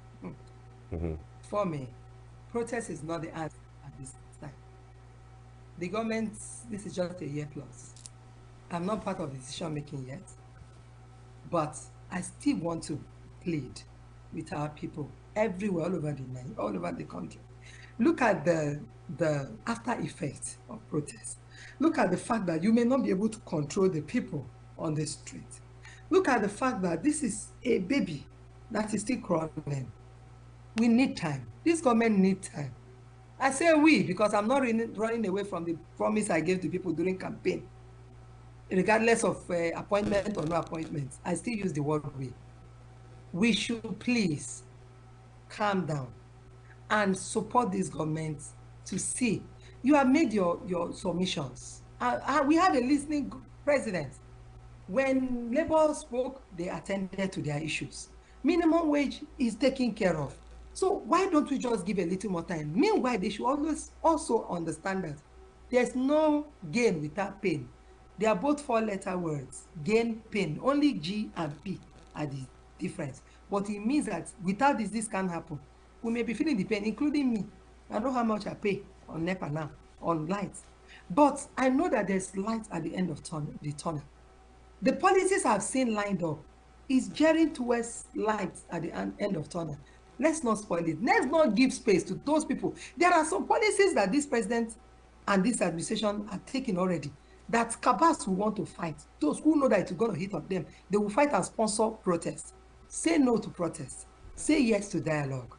For me, protest is not the answer at this time. The government, this is just a year plus. I'm not part of the decision making yet, but I still want to plead with our people everywhere, all over the country. Look at the after effects of protest. Look at the fact that you may not be able to control the people on the street. Look at the fact that this is a baby that is still crawling. We need time. This government needs time. I say we because I'm not running away from the promise I gave to people during campaign. Regardless of appointment or no appointment, I still use the word we. We should please calm down and support this government to see. You have made your submissions. We have a listening president. When Labour spoke, they attended to their issues. Minimum wage is taken care of. So why don't we just give a little more time? Meanwhile, they should always also understand that there's no gain without pain. They are both 4-letter words, gain, pain. Only G and P are the difference. But it means that without this can't happen. We may be feeling the pain, including me. I know how much I pay on NEPA now, on lights. But I know that there's light at the end of the tunnel. The policies I've seen lined up is gearing towards light at the end of tunnel. Let's not spoil it. Let's not give space to those people. There are some policies that this president and this administration are taking already that cabals will want to fight. Those who know that it's going to hit on them, they will fight and sponsor protests. Say no to protest. Say yes to dialogue.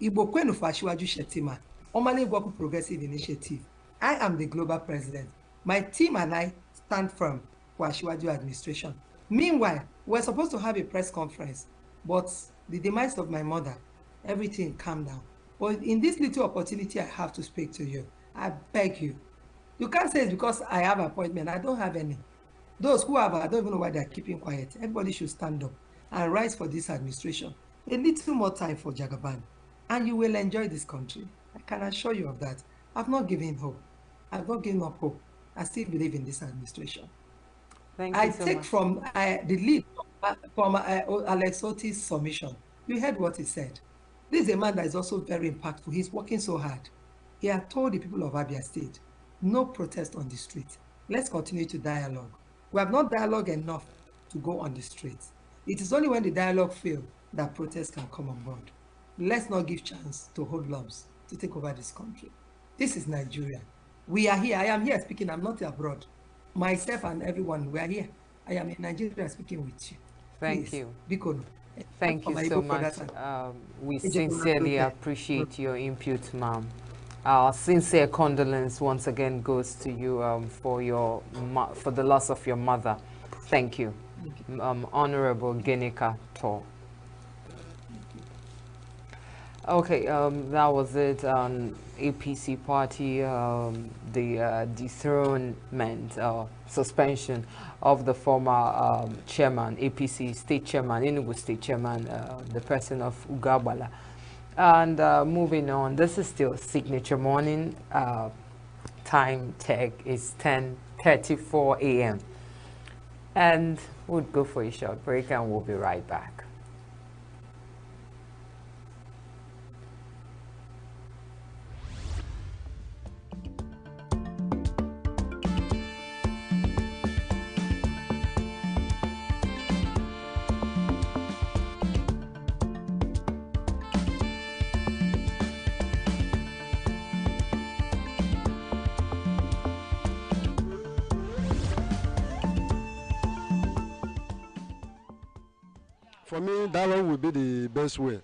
Igbo Kwenu for Asiwaju Shettima, Omale Igboku Progressive Initiative. I am the global president. My team and I stand firm for Asiwaju administration. Meanwhile, we're supposed to have a press conference, but the demise of my mother, everything calmed down. But in this little opportunity I have to speak to you, I beg you. You can't say it's because I have an appointment. I don't have any. Those who have, I don't even know why they're keeping quiet. Everybody should stand up and rise for this administration. A little more time for Jagaban, and you will enjoy this country. I can assure you of that. I've not given hope. I've not given up hope. I still believe in this administration. Thank you so much. I take from the lead from Alex Otis' submission. You heard what he said. This is a man that is also very impactful. He's working so hard. He had told the people of Abia State, no protest on the street. Let's continue to dialogue. We have not dialogue enough to go on the streets. It is only when the dialogue fails that protests can come on board. Let's not give chance to hoodlums to take over this country. This is Nigeria. We are here. I am here speaking. I'm not abroad. Myself and everyone, we are here. I am in Nigeria speaking with you. Thank you. Bikono. Thank you so much. We sincerely appreciate your input, ma'am. Our sincere condolence once again goes to you for the loss of your mother. Thank you, Honorable Ginika Tor. Okay, that was it on APC party, the dethronement or suspension of the former chairman, APC state chairman, ENUGU state chairman, the person of Ugabala. And moving on, this is still signature morning. Time tag is 10:34 a.m. And we'll go for a short break and we'll be right back. For me, dialogue will be the best way.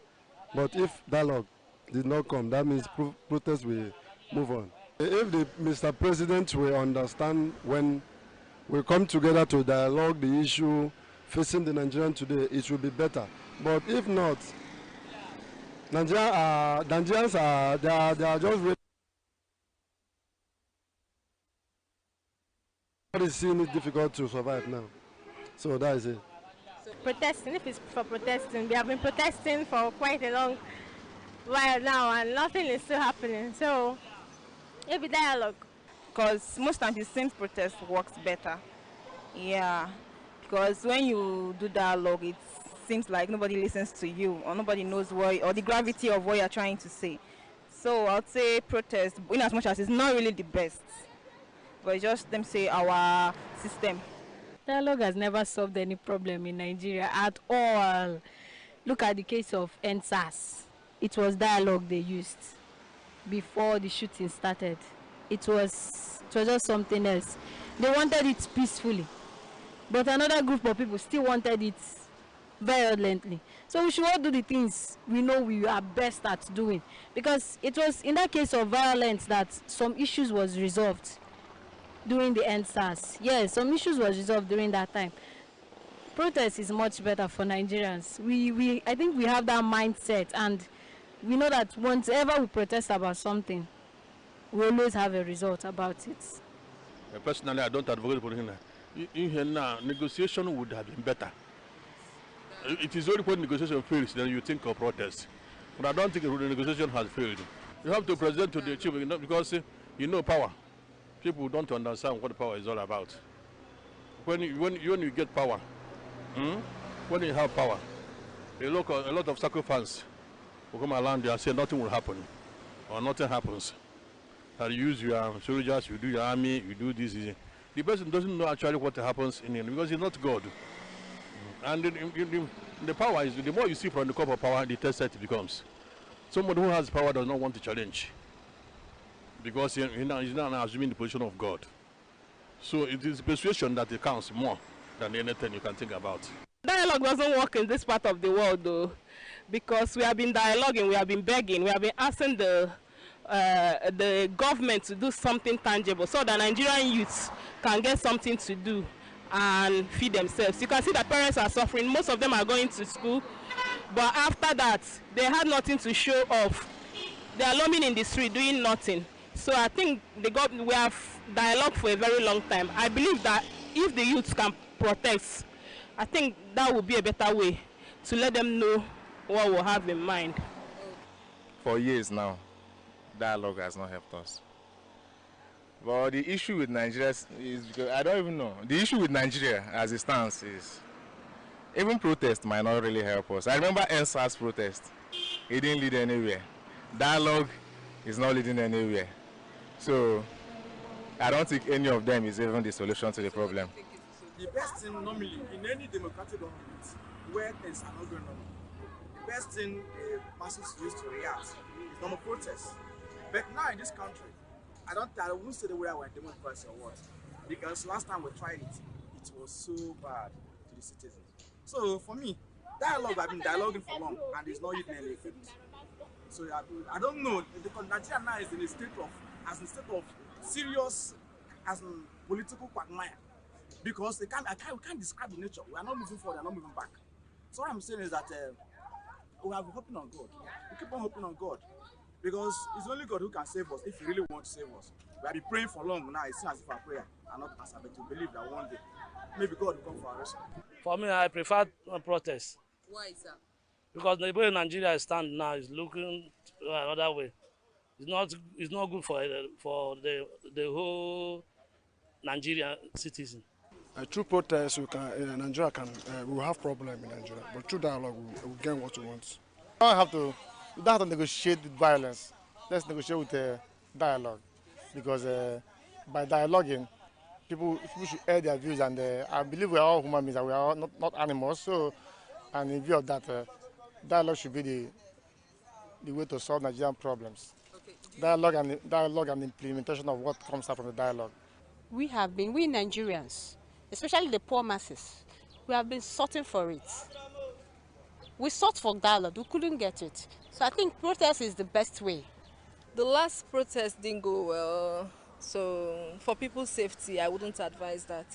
But if dialogue did not come, that means protest will move on. If Mr. President will understand when we come together to dialogue the issue facing the Nigerian today, it will be better. But if not, Nigerians are they are just ready. Everybody is seeing it difficult to survive now. So that is it. Protesting, if it's for protesting, we have been protesting for quite a long while now and nothing is still happening. So, maybe dialogue. Because most times the same protest works better. Yeah, because when you do dialogue, it seems like nobody listens to you or nobody knows what, or the gravity of what you're trying to say. So I'd say protest, in as much as it's not really the best, but it's just them say our system. Dialogue has never solved any problem in Nigeria at all. Look at the case of NSAS. It was dialogue they used before the shooting started. It was just something else. They wanted it peacefully, but another group of people still wanted it violently. So we should all do the things we know we are best at doing, because it was in that case of violence that some issues was resolved during the NSAS. Yes, some issues was resolved during that time. Protest is much better for Nigerians. I think we have that mindset, and we know that whenever we protest about something, we always have a result about it. Personally, I don't advocate for him. Negotiation would have been better. It is only when negotiation fails then you think of protest. But I don't think the negotiation has failed. You have to present to the chief because you know power. People don't understand what power is all about. When you get power, when you have power, a lot of sacrifice will come around there and say nothing will happen, or nothing happens. And you use your soldiers, you do your army, you do this. The person doesn't know actually what happens in him because he's not God. And the power is, the more you see from the cup of power, the tested it becomes. Somebody who has power does not want to challenge, because he's not assuming the position of God. So it is persuasion that counts more than anything you can think about. Dialogue doesn't work in this part of the world though, because we have been dialoguing, we have been begging, we have been asking the government to do something tangible so that Nigerian youths can get something to do and feed themselves. You can see that parents are suffering. Most of them are going to school, but after that, they had nothing to show off. They are roaming in the street doing nothing. So I think we have dialogue for a very long time. I believe that if the youths can protest, I think that would be a better way to let them know what we have in mind. For years now, dialogue has not helped us. But the issue with Nigeria is because I don't even know. The issue with Nigeria as it stands is even protest might not really help us. I remember NSAS protest. It didn't lead anywhere. Dialogue is not leading anywhere. So I don't think any of them is even the solution to the problem. The best thing normally in any democratic government where things are not going on, the best thing the masses use to react is normal protest. But now in this country, I won't say the way we're democracy or what, because last time we tried it, it was so bad to the citizens. So for me, dialogue, I've been dialoguing for long and it's not even any effect. So I don't know, because Nigeria now is in a state of serious political quagmire, because we can't describe the nature. We are not moving forward, we are not moving back. So what I'm saying is that we have been hoping on God. We keep on hoping on God. Because it's only God who can save us if He really wants to save us. We have been praying for long now. It seems as if our prayer are not answered, but we believe that one day, maybe God will come for our rescue. For me, I prefer protest. Why is that? Because the way Nigeria stands now is looking another way. It's not good for the whole Nigerian citizen. Through protest, Nigeria we will have problem in Nigeria, but through dialogue, we will get what we want. We don't have to negotiate with violence. Let's negotiate with dialogue, because by dialoguing, people should air their views, and I believe we are all human beings, and we are not animals. So, and in view of that, dialogue should be the way to solve Nigerian problems. Okay. Dialogue and implementation of what comes out from the dialogue. We Nigerians, especially the poor masses, we have been sorting for it. We sought for dialogue, we couldn't get it. So I think protest is the best way. The last protest didn't go well, so for people's safety, I wouldn't advise that.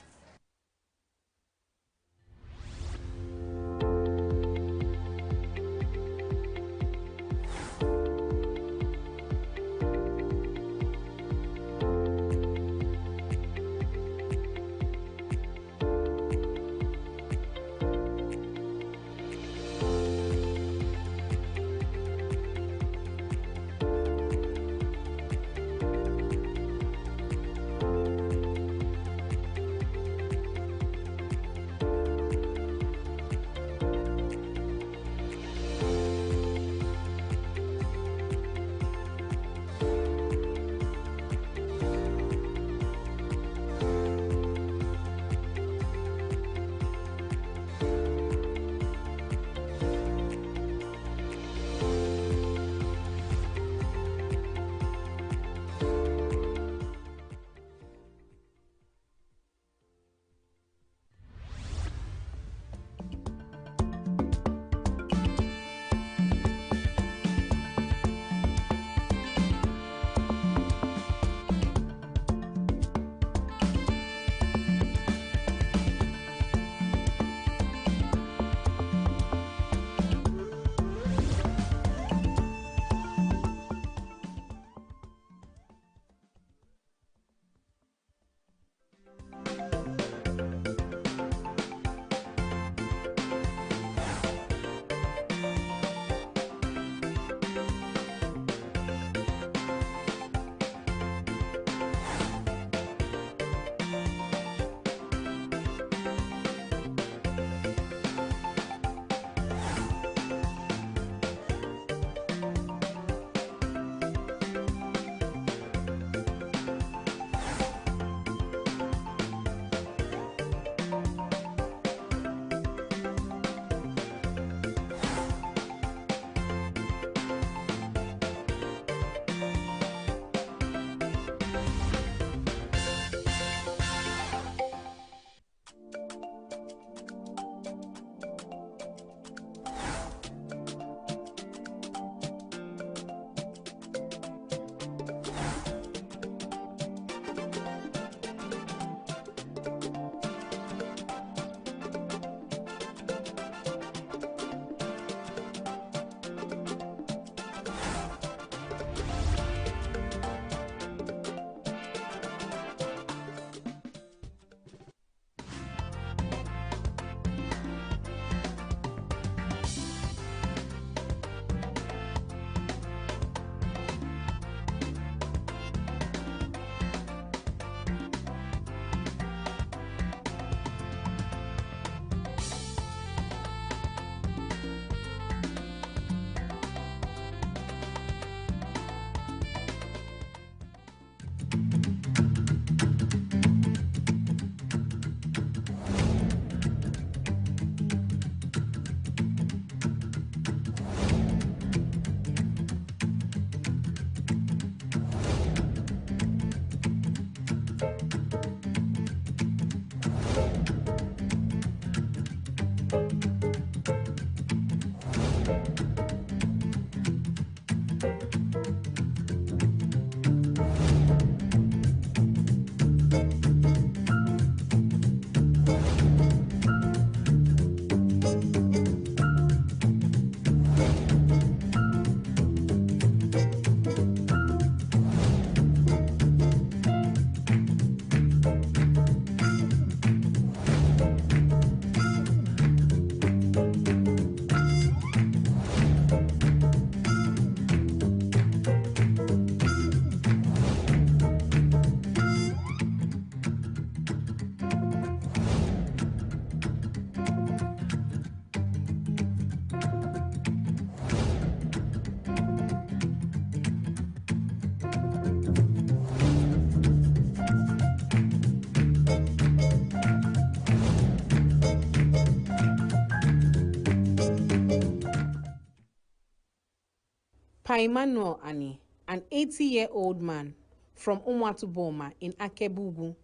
Pa Emmanuel Ani, an 80-year-old man from Umwatuboma in Akebugu,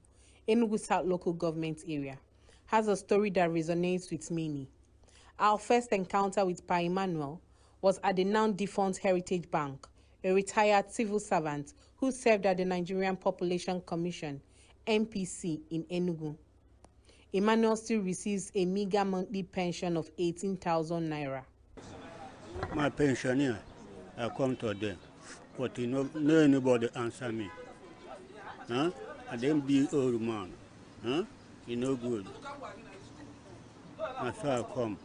Enugu South local government area, has a story that resonates with many. Our first encounter with Pa Emmanuel was at the now defunct Heritage Bank, a retired civil servant who served at the Nigerian Population Commission, NPC, in Enugu. Emmanuel still receives a meager monthly pension of 18,000 naira. My pensioner, I come to them, but no anybody answer me. Huh? I then be old man. Huh? You no good. And so I come.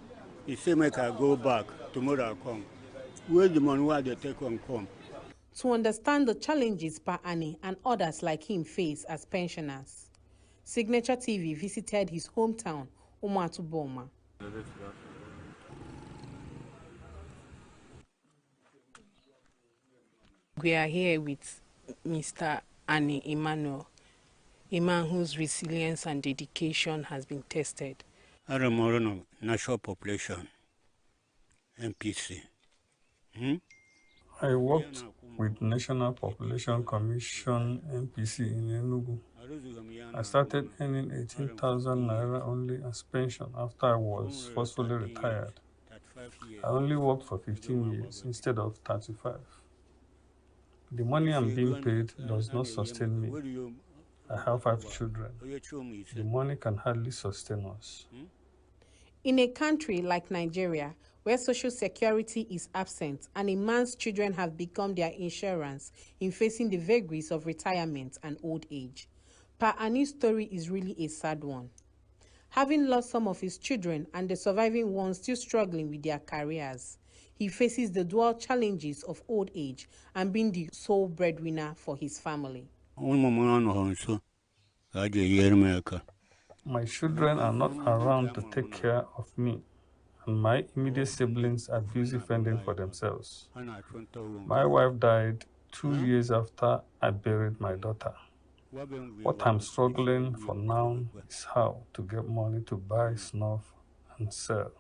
He say make I go back. Tomorrow I come. Where the money where they take on come? To understand the challenges Pa Ani and others like him face as pensioners, Signature TV visited his hometown, Umwatuboma. We are here with Mr. Ani Emmanuel, a man whose resilience and dedication has been tested. Aramorono, National Population, NPC. I worked with National Population Commission NPC in Enugu. I started earning 18,000 naira only as pension after I was forcefully retired. I only worked for 15 years instead of 35. The money I'm being paid does not sustain me. I have 5 children. The money can hardly sustain us. In a country like Nigeria, where social security is absent and a man's children have become their insurance in facing the vagaries of retirement and old age, Pa Ani's story is really a sad one. Having lost some of his children and the surviving ones still struggling with their careers, he faces the dual challenges of old age and being the sole breadwinner for his family. My children are not around to take care of me, and my immediate siblings are busy fending for themselves. My wife died 2 years after I buried my daughter. What I'm struggling for now is how to get money to buy snuff and sell.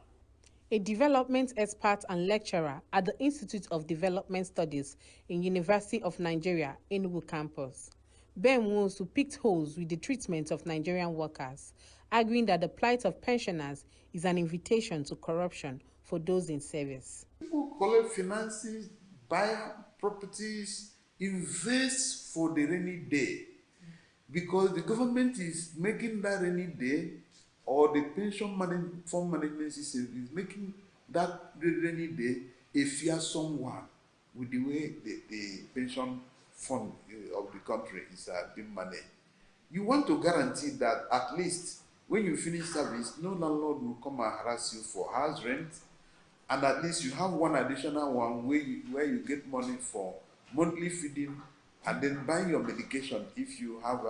A development expert and lecturer at the Institute of Development Studies in University of Nigeria, Enugu campus, Ben Nwosu picked holes with the treatment of Nigerian workers, arguing that the plight of pensioners is an invitation to corruption for those in service. People collect finances, buy properties, invest for the rainy day, because the government is making that rainy day, or the pension fund management system is making that rainy day a fearsome one with the way the pension fund of the country is being managed. You want to guarantee that at least when you finish service, no landlord will come and harass you for house rent, and at least you have one additional one where you get money for monthly feeding and then buy your medication if you have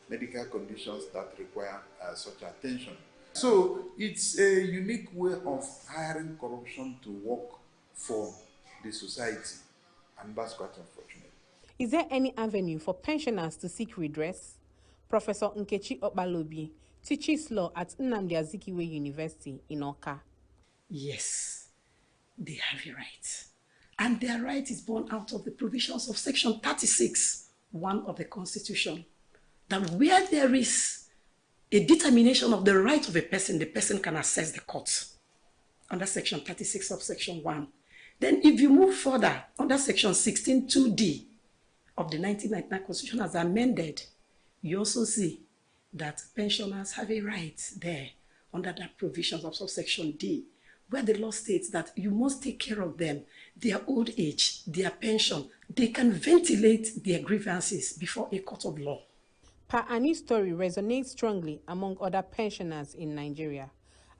medical conditions that require such attention. So it's a unique way of hiring corruption to work for the society, and that's quite unfortunate. Is there any avenue for pensioners to seek redress? Professor Nkechi Okpalobi teaches law at Nnamdi Azikiwe University in Awka. Yes, they have a right. And their right is born out of the provisions of Section 36(1) of the Constitution, that where there is a determination of the right of a person, the person can access the court under Section 36 of Section 1. Then if you move further, under Section 16(2)(d) of the 1999 Constitution as amended, you also see that pensioners have a right there under the provisions of subsection D, where the law states that you must take care of them, their old age, their pension. They can ventilate their grievances before a court of law. Pa Ani's story resonates strongly among other pensioners in Nigeria.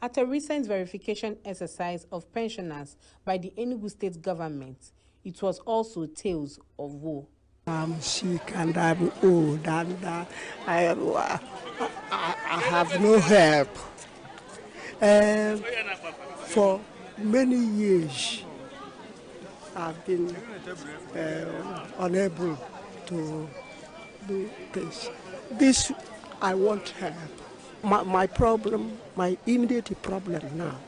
At a recent verification exercise of pensioners by the Enugu state government, it was also tales of woe. I'm sick and I'm old and I have no help. For many years, I've been unable to do this. This, I want help. My problem, my immediate problem now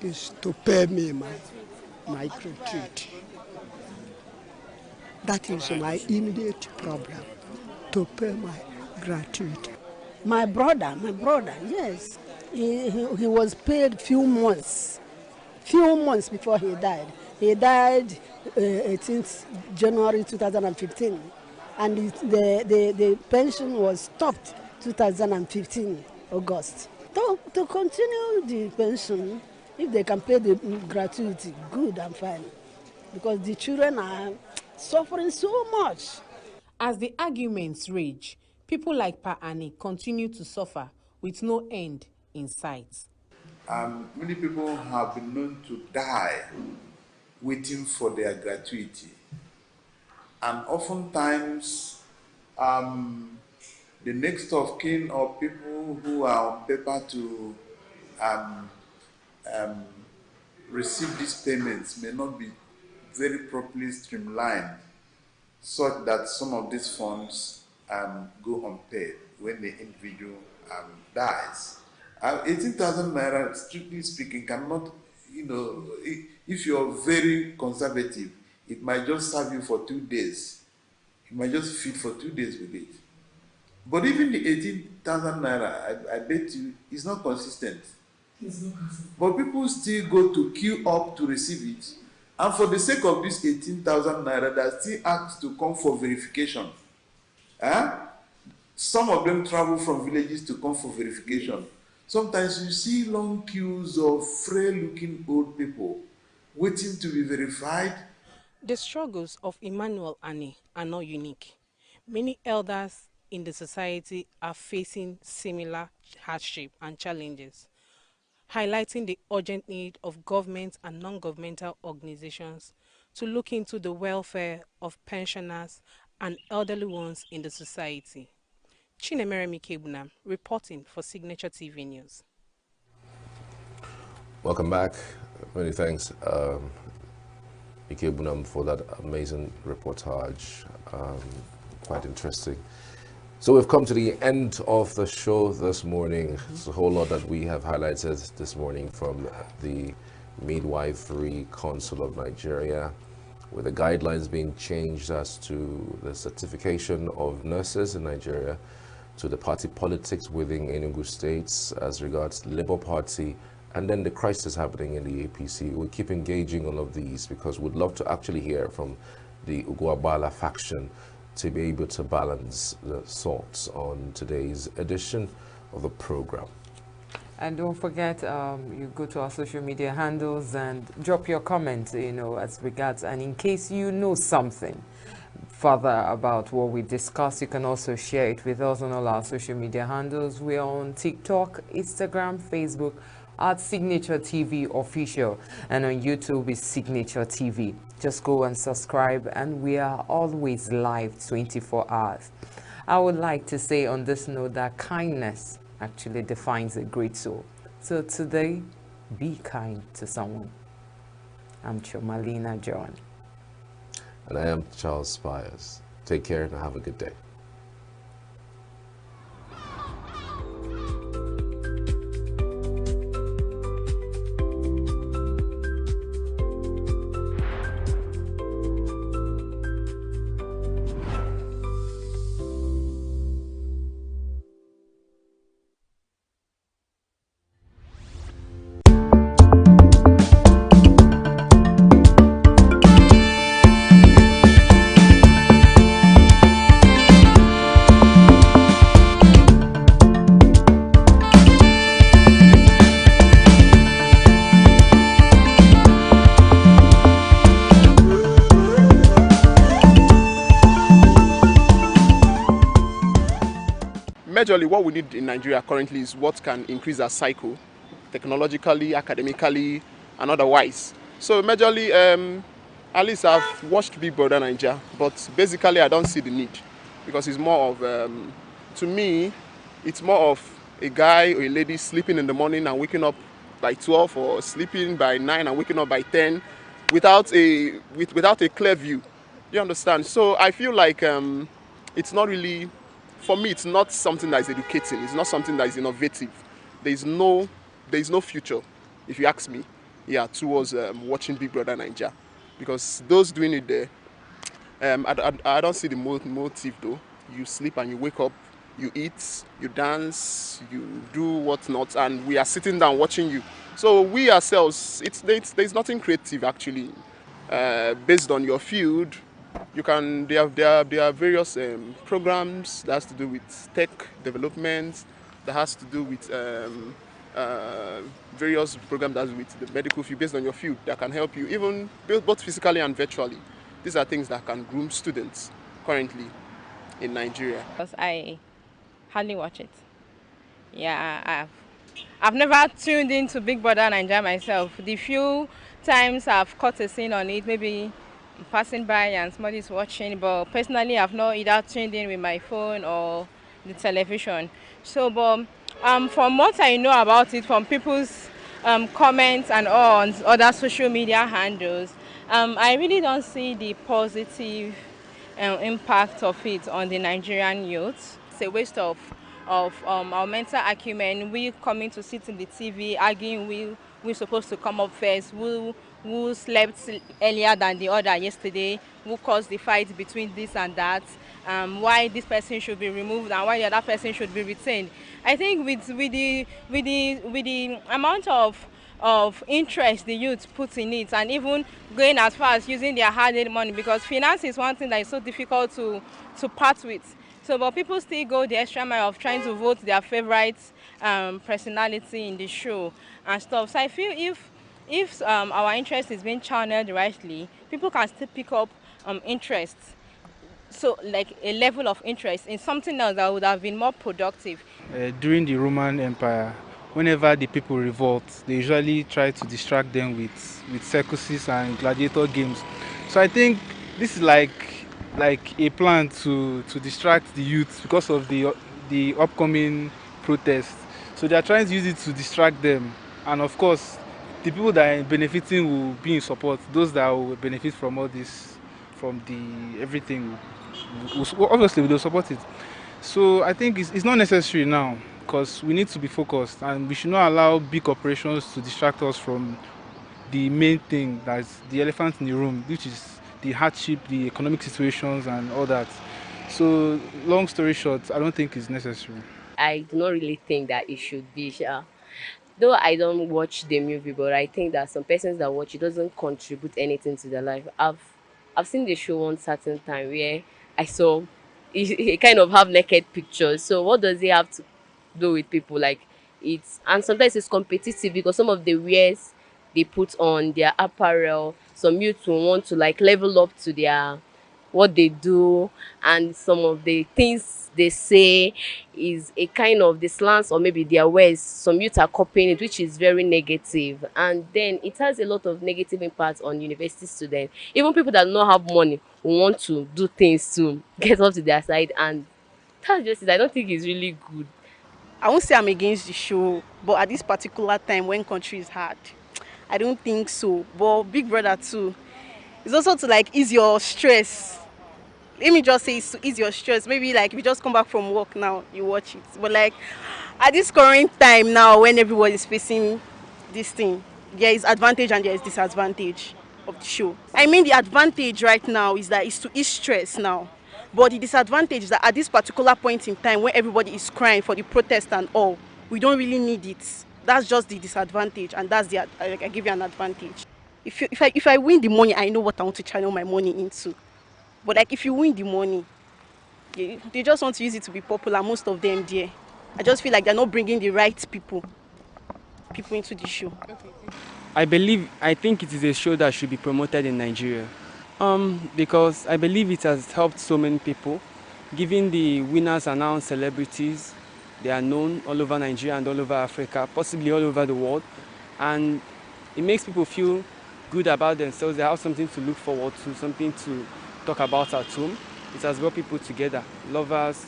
is to pay me my gratuity. That is my immediate problem, to pay my gratuity. My brother, yes, he was paid few months before he died. He died 18th January 2015, and the pension was stopped 2015 August. To continue the pension, if they can pay the gratuity, good and fine, because the children are suffering so much. As the arguments rage, people like Pa Annie continue to suffer with no end in sight. Many people have been known to die waiting for their gratuity. And oftentimes, the next of kin or people who are on paper to um, um, receive these payments may not be very properly streamlined, such that some of these funds go unpaid when the individual dies. 18,000 naira, strictly speaking, cannot, if you're very conservative, it might just serve you for 2 days. You might just feed for 2 days with it. But even the 18,000 naira, I bet you, is not consistent. But people still go to queue up to receive it. And for the sake of this 18,000 naira, they still asked to come for verification. Some of them travel from villages to come for verification. Sometimes you see long queues of frail-looking old people waiting to be verified. The struggles of Emmanuel Annie are not unique. Many elders in the society are facing similar hardship and challenges, highlighting the urgent need of government and non-governmental organizations to look into the welfare of pensioners and elderly ones in the society. Chinemeremi Kebunam, reporting for Signature TV News. Welcome back. Many thanks, Ike Bunam, for that amazing reportage. Quite interesting. So we've come to the end of the show this morning. It's a whole lot that we have highlighted this morning from the Midwifery Council of Nigeria, with the guidelines being changed as to the certification of nurses in Nigeria, to the party politics within ENUGU states as regards Labour Party, and then the crisis happening in the APC. We'll keep engaging all of these because we'd love to actually hear from the Ugwabala faction to be able to balance the thoughts on today's edition of the program. And don't forget, you go to our social media handles and drop your comments, as regards, and in case you know something further about what we discussed, you can also share it with us on all our social media handles. We're on TikTok, Instagram, Facebook, at Signature TV Official, and on YouTube is Signature TV. Just go and subscribe, and we are always live 24 hours. I would like to say on this note that kindness actually defines a great soul. So today, be kind to someone. I'm Chomalina John. And I am Charles Spires. Take care and have a good day. Majorly, what we need in Nigeria currently is what can increase our cycle, technologically, academically, and otherwise. So majorly, at least I've watched Big Brother Nigeria, but basically I don't see the need, because it's more of, to me, it's more of a guy or a lady sleeping in the morning and waking up by 12, or sleeping by 9 and waking up by 10, without a clear view. You understand? So I feel like it's not really. For me, it's not something that is educating. It's not something that is innovative. There is no future, if you ask me, towards watching Big Brother Nigeria, because those doing it there, I don't see the motive though. You sleep and you wake up, you eat, you dance, you do whatnot, and we are sitting down watching you. So we ourselves, there's nothing creative actually. Based on your field, you can there are various programs that has to do with tech development, that has to do with various programs that has to do with the medical field based on your field that can help you even both physically and virtually. These are things that can groom students currently in Nigeria. Because I hardly watch it. Yeah, I've never tuned into Big Brother Nigeria myself. The few times I've caught a scene on it, maybe passing by and somebody's watching, but personally I've not either tuned in with my phone or the television. So, but from what I know about it, from people's comments and all on other social media handles, I really don't see the positive impact of it on the Nigerian youth. It's a waste of our mental acumen. We coming to sit in the TV arguing we're supposed to come up first, who slept earlier than the other yesterday, who caused the fight between this and that, why this person should be removed and why the other person should be retained. I think with the amount of interest the youth put in it, and even going as far as using their hard-earned money, because finance is one thing that is so difficult to part with. So, but people still go the extra mile of trying to vote their favorite personality in the show and stuff. So I feel if our interest is being channeled rightly, people can still pick up interest. So, like a level of interest in something else that would have been more productive. During the Roman Empire, whenever the people revolt, they usually try to distract them with circuses and gladiator games. So I think this is like a plan to distract the youth because of the upcoming protest. So they are trying to use it to distract them, and of course, the people that are benefiting will be in support. Those that will benefit from all this, from the everything, obviously they'll support it. So I think it's not necessary now, because we need to be focused and we should not allow big operations to distract us from the main thing, that's the elephant in the room, which is the hardship, the economic situations and all that. So long story short, I don't think it's necessary. I do not really think that it should be. Though I don't watch the movie, but I think that some persons that watch it doesn't contribute anything to their life. I've seen the show one certain time where I saw it kind of have naked pictures. So what does it have to do with people? Like, it's, and sometimes it's competitive because some of the wears they put on their apparel, some youths will want to like level up to their what they do, and some of the things they say is a kind of the slangs or maybe their words. Some youth are copying it, which is very negative, and then it has a lot of negative impact on university students. Even people that don't have money will want to do things to get up to their side, and that's just it. I don't think it's really good. I won't say I'm against the show, but at this particular time when country is hard, I don't think so. But Big Brother too, it's also to like ease your stress. Let me just say it's to ease your stress. Maybe like if you just come back from work now, you watch it. But like at this current time now when everybody is facing this thing, there is advantage and there is disadvantage of the show. I mean the advantage right now is that it's to ease stress now. But the disadvantage is that at this particular point in time when everybody is crying for the protest and all, we don't really need it. That's just the disadvantage, and that's the I give you an advantage. If I win the money, I know what I want to channel my money into. But like if you win the money, they just want to use it to be popular, most of them there. I just feel like they're not bringing the right people into the show. I think it is a show that should be promoted in Nigeria. Because I believe it has helped so many people. Given the winners are now celebrities, they are known all over Nigeria and all over Africa, possibly all over the world. And it makes people feel good about themselves. They have something to look forward to, something to talk about at home. It has brought people together, lovers,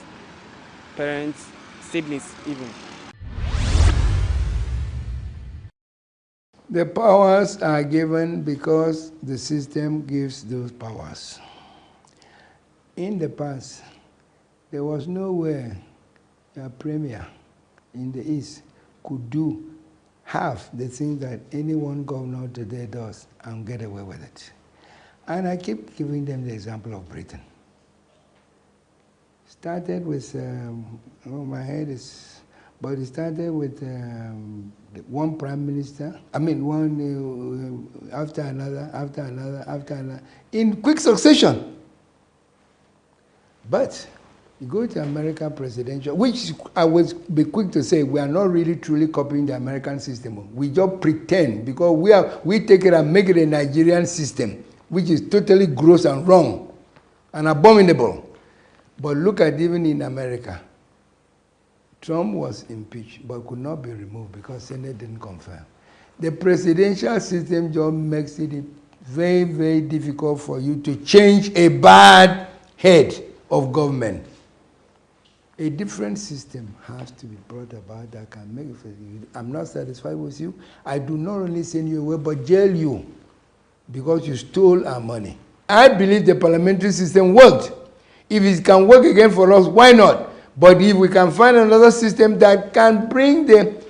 parents, siblings even. The powers are given because the system gives those powers. In the past, there was nowhere a premier in the East could do half the things that any one governor today does and get away with it. And I keep giving them the example of Britain. Started with, oh, my head is, but it started with one prime minister, I mean one after another, after another, after another, in quick succession. But you go to American presidential, which I would be quick to say, we are not really truly copying the American system. We just pretend because we take it and make it a Nigerian system, which is totally gross and wrong and abominable. But look at even in America, Trump was impeached but could not be removed because Senate didn't confirm. The presidential system just makes it very, very difficult for you to change a bad head of government. A different system has to be brought about that can make it for you. I'm not satisfied with you. I do not only send you away, but jail you because you stole our money. I believe the parliamentary system worked. If it can work again for us, why not? But if we can find another system that can bring the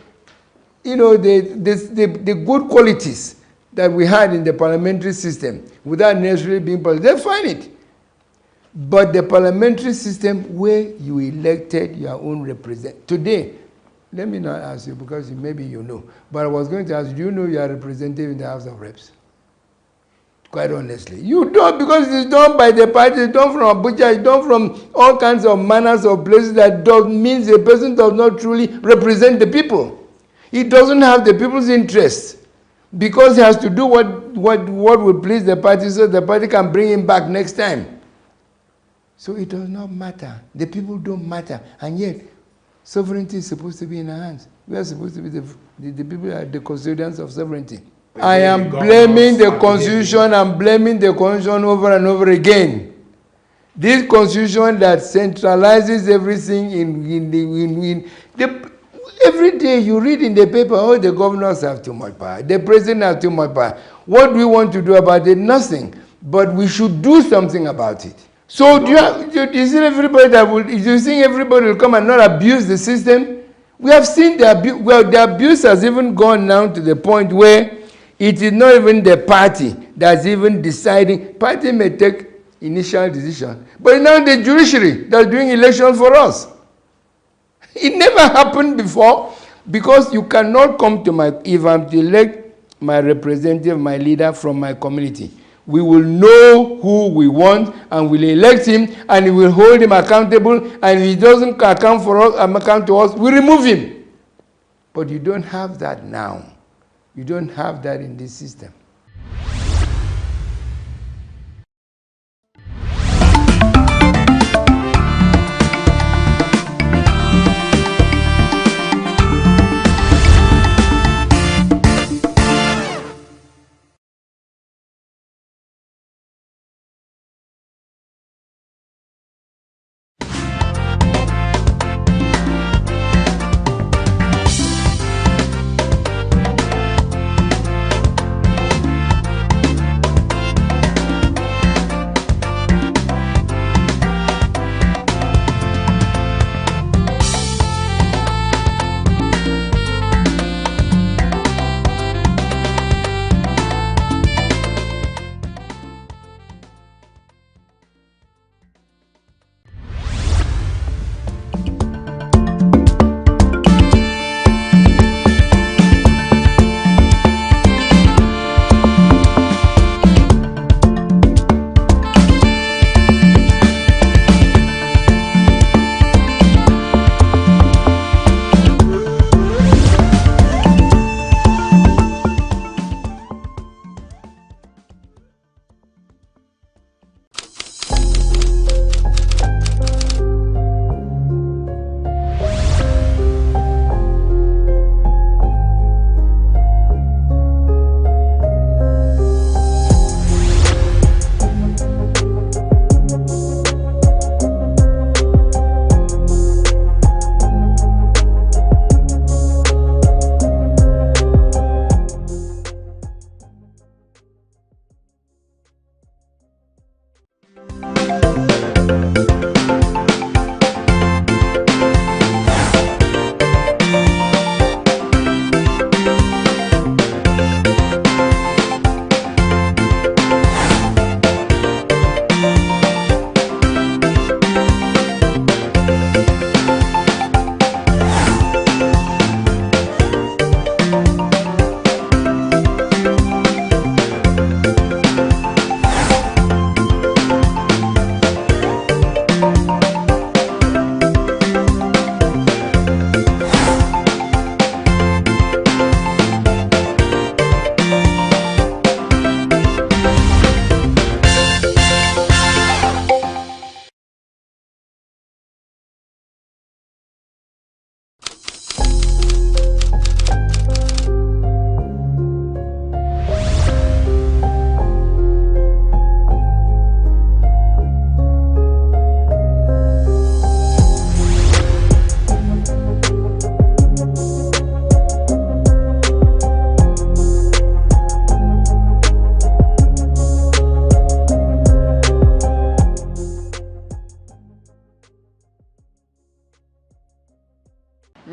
good qualities that we had in the parliamentary system without necessarily being political, then fine it. But the parliamentary system where you elected your own representative. Today, let me not ask you because maybe you know, but I was going to ask you, do you know you are representative in the House of Reps? Quite honestly. You don't, because it's done by the party, it's done from Abuja, it's done from all kinds of manners of places that means the person does not truly represent the people. He doesn't have the people's interests because he has to do what will please the party so the party can bring him back next time. So it does not matter. The people don't matter. And yet, sovereignty is supposed to be in our hands. We are supposed to be the people are the custodians of sovereignty. I am blaming the Constitution and blaming the Constitution over and over again. This Constitution that centralizes everything every day you read in the paper, oh, the governors have too much power, the president has too much power. What do we want to do about it? Nothing. But we should do something about it. So do you see everybody you think everybody will come and not abuse the system? We have seen the abuse. Well, the abuse has even gone now to the point where it is not even the party that's even deciding. Party may take initial decision, but now the judiciary that's doing elections for us. It never happened before because you cannot come to if I'm to elect my representative, my leader from my community, we will know who we want and we'll elect him and we will hold him accountable, and if he doesn't account to us, we remove him. But you don't have that now. You don't have that in this system.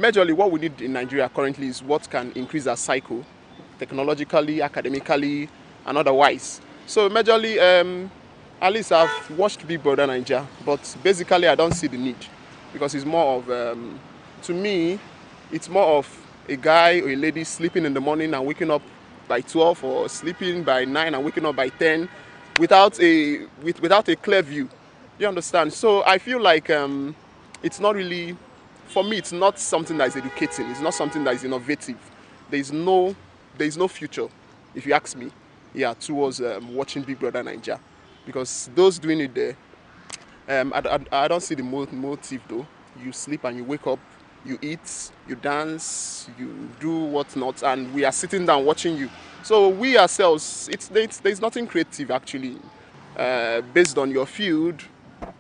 majorly what we need in Nigeria currently is what can increase our cycle, technologically, academically, and otherwise. So majorly, at least I've watched Big Brother Nigeria, but basically I don't see the need because it's more of, to me, it's more of a guy or a lady sleeping in the morning and waking up by 12 or sleeping by 9 and waking up by 10 without a clear view. You understand? So I feel like it's not really, for me, it's not something that is educating. It's not something that is innovative. There is no future, if you ask me, yeah, towards watching Big Brother Nigeria, because those doing it there, I don't see the motive though. You sleep and you wake up, you eat, you dance, you do whatnot, and we are sitting down watching you. So we ourselves, there's nothing creative actually. Based on your field,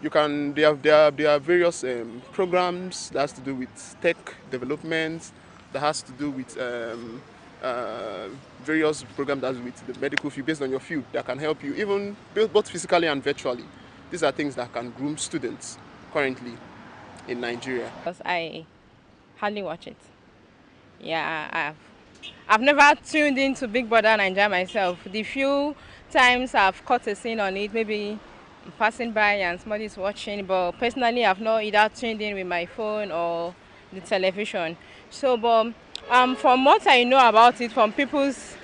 you can there are various programs that has to do with tech development, that has to do with various programs that has to do with the medical field based on your field that can help you even both physically and virtually. These are things that can groom students currently in Nigeria. Because I hardly watch it. Yeah, I've never tuned into Big Brother Nigeria myself. The few times I've caught a scene on it, maybe I'm passing by and somebody's watching, but personally I've not either tuned in with my phone or the television. So, but from what I know about it, from people's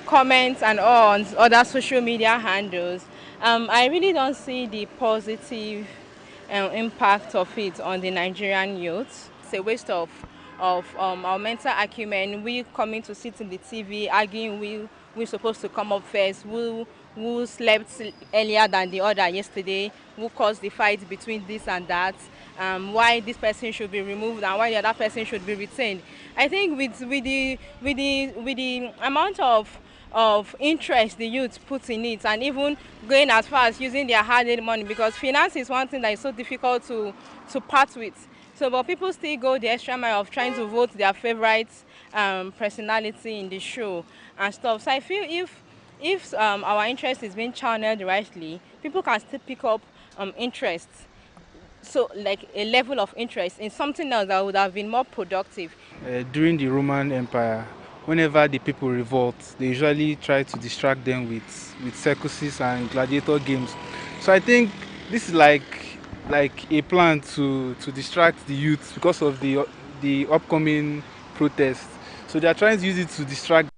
comments and all on other social media handles, I really don't see the positive impact of it on the Nigerian youth. It's a waste of our mental acumen. We coming to sit in the TV arguing we're supposed to come up first. Who slept earlier than the other yesterday? Who caused the fight between this and that? Why this person should be removed and why the other person should be retained? I think with the amount of interest the youth put in it, and even going as far as using their hard-earned money, because finance is one thing that is so difficult to part with. So, but people still go the extra mile of trying to vote their favorite personality in the show and stuff. So I feel if our interest is being channeled rightly, people can still pick up interest. So, like a level of interest in something else that would have been more productive. During the Roman Empire, whenever the people revolt, they usually try to distract them with circuses and gladiator games. So I think this is like a plan to distract the youth because of the upcoming protest. So they are trying to use it to distract.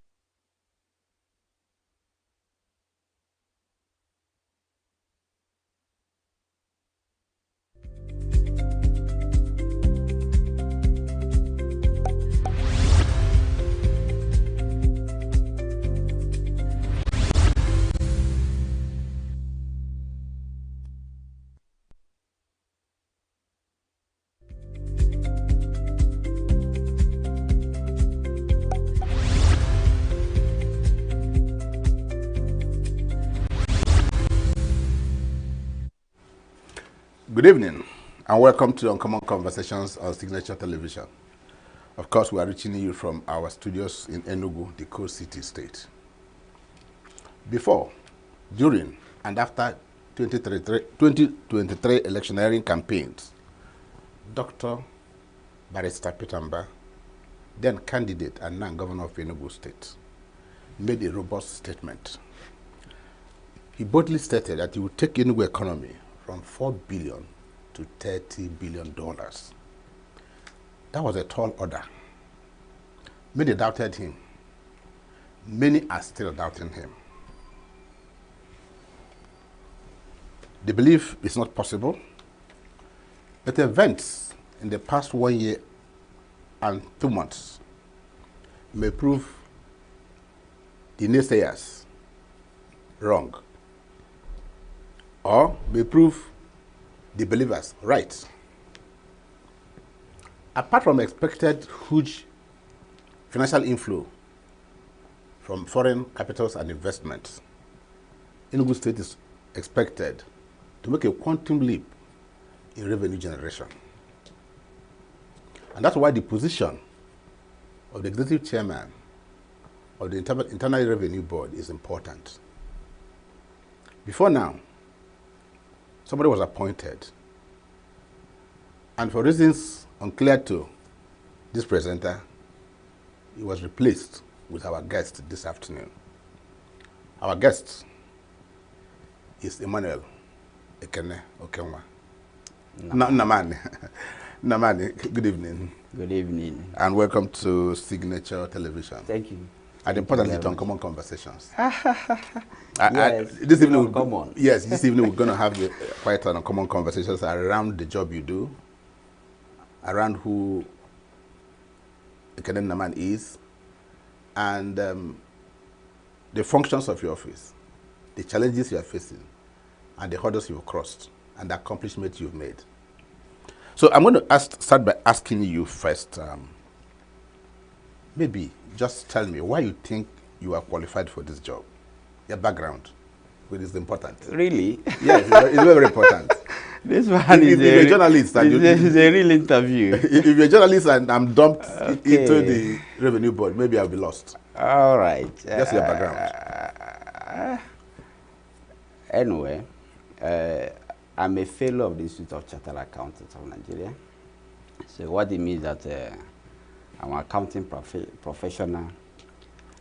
Good evening, and welcome to Uncommon Conversations on Signature Television. Of course, we are reaching you from our studios in ENUGU, the coast city state. Before, during, and after 2023 electioneering campaigns, Dr. Barrister Pitamba, then candidate and now governor of Enugu State, made a robust statement. He boldly stated that he would take Enugu economy from $4 billion to $30 billion. That was a tall order. Many doubted him. Many are still doubting him. They believe it's not possible, but events in the past 1 year and 2 months may prove the naysayers wrong, or may prove the believers right. Apart from expected huge financial inflow from foreign capitals and investments, Enugu State is expected to make a quantum leap in revenue generation. And that's why the position of the executive chairman of the Internal Revenue Board is important. Before now, somebody was appointed, and for reasons unclear to this presenter, he was replaced with our guest this afternoon. Our guest is Emmanuel Ekene Okenwa. Namani. Namani, good evening. Good evening. And welcome to Signature Television. Thank you. And importantly, to Uncommon Conversations. Yes, this evening, Uncommon. Yes, this evening we're going to have quite an Uncommon Conversations around the job you do, around who Ekene Naman is, and the functions of your office, the challenges you are facing, and the hurdles you've crossed, and the accomplishments you've made. So I'm going to start by asking you first, maybe just tell me why you think you are qualified for this job. Your background, which is important. Really? Yes, it's very, very important. This one if you're a journalist, and it's a real interview. If you're a journalist and I'm dumped into the revenue board, maybe I'll be lost. All right. Just your background. Anyway, I'm a fellow of the Institute of Chartered Accountants of Nigeria. So what it means that I'm an accounting professional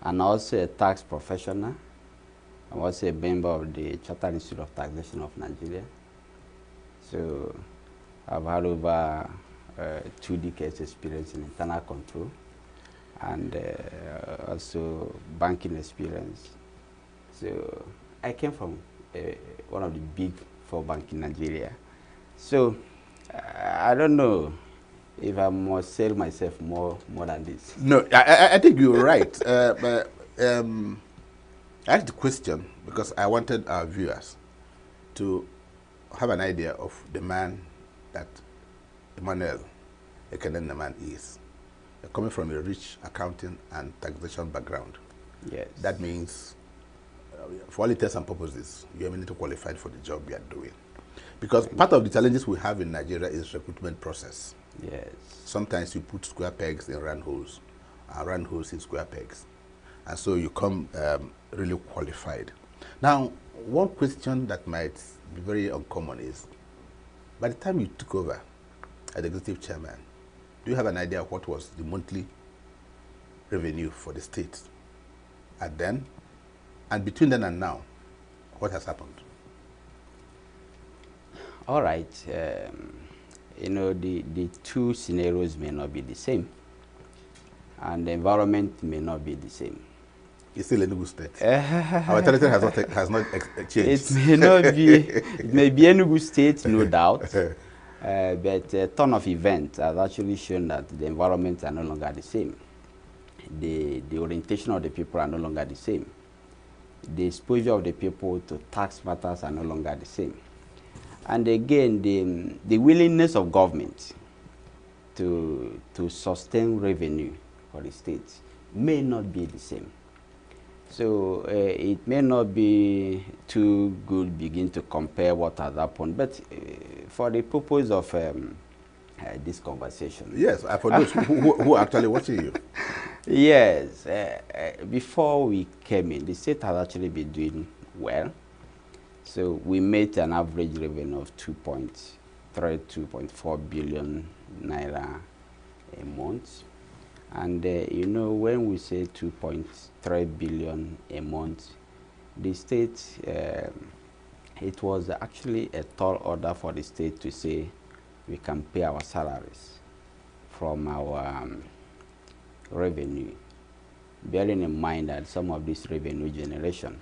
and also a tax professional. I'm also a member of the Chartered Institute of Taxation of Nigeria. So I've had over 2 decades experience in internal control and also banking experience. So I came from one of the big 4 banks in Nigeria. So I don't know if I must sell myself more than this. No, I think you're right. I asked the question because I wanted our viewers to have an idea of the man that Emmanuel Ekene Naman is. Coming from a rich accounting and taxation background. Yes. That means, for all intents and purposes, you're eminently qualified for the job you are doing. Because part of the challenges we have in Nigeria is recruitment process. Yes. Sometimes you put square pegs in round holes, and round holes in square pegs. And so you come really qualified. Now, one question that might be very uncommon is, by the time you took over as executive chairman, do you have an idea of what was the monthly revenue for the state at then? And between then and now, what has happened? All right. You know, the 2 scenarios may not be the same, and the environment may not be the same. It's still ENUGU state. Our territory has not changed. It may not be. It may be ENUGU state, no doubt. But a ton of events have actually shown that the environments are no longer the same. The orientation of the people are no longer the same. The exposure of the people to tax matters are no longer the same. And again, the willingness of government to sustain revenue for the state may not be the same. So it may not be too good begin to compare what has happened, but for the purpose of this conversation. Yes, for those who are actually watching you. Yes, before we came in, the state has actually been doing well. So we made an average revenue of 2.4 billion naira a month. And you know, when we say 2.3 billion a month, the state, it was actually a tall order for the state to say we can pay our salaries from our revenue, bearing in mind that some of this revenue generation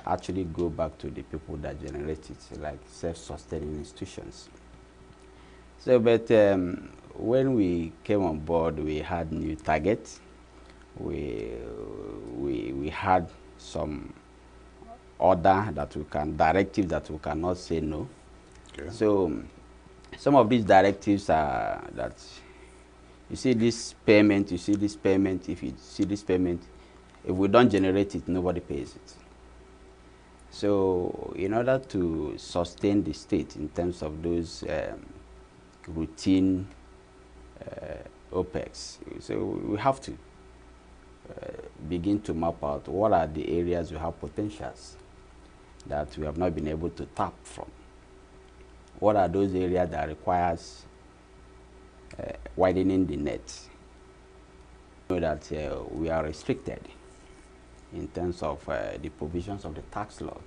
actually go back to the people that generate it, like self-sustaining institutions. So, but when we came on board, we had new targets. We had some order that we can, directives that we cannot say no. Okay. So some of these directives are that you see this payment, you see this payment, if you see this payment, if we don't generate it, nobody pays it. So in order to sustain the state in terms of those routine OPEX, so we have to begin to map out what are the areas we have potentials that we have not been able to tap from. What are those areas that requires widening the net. You know that we are restricted in terms of the provisions of the tax law,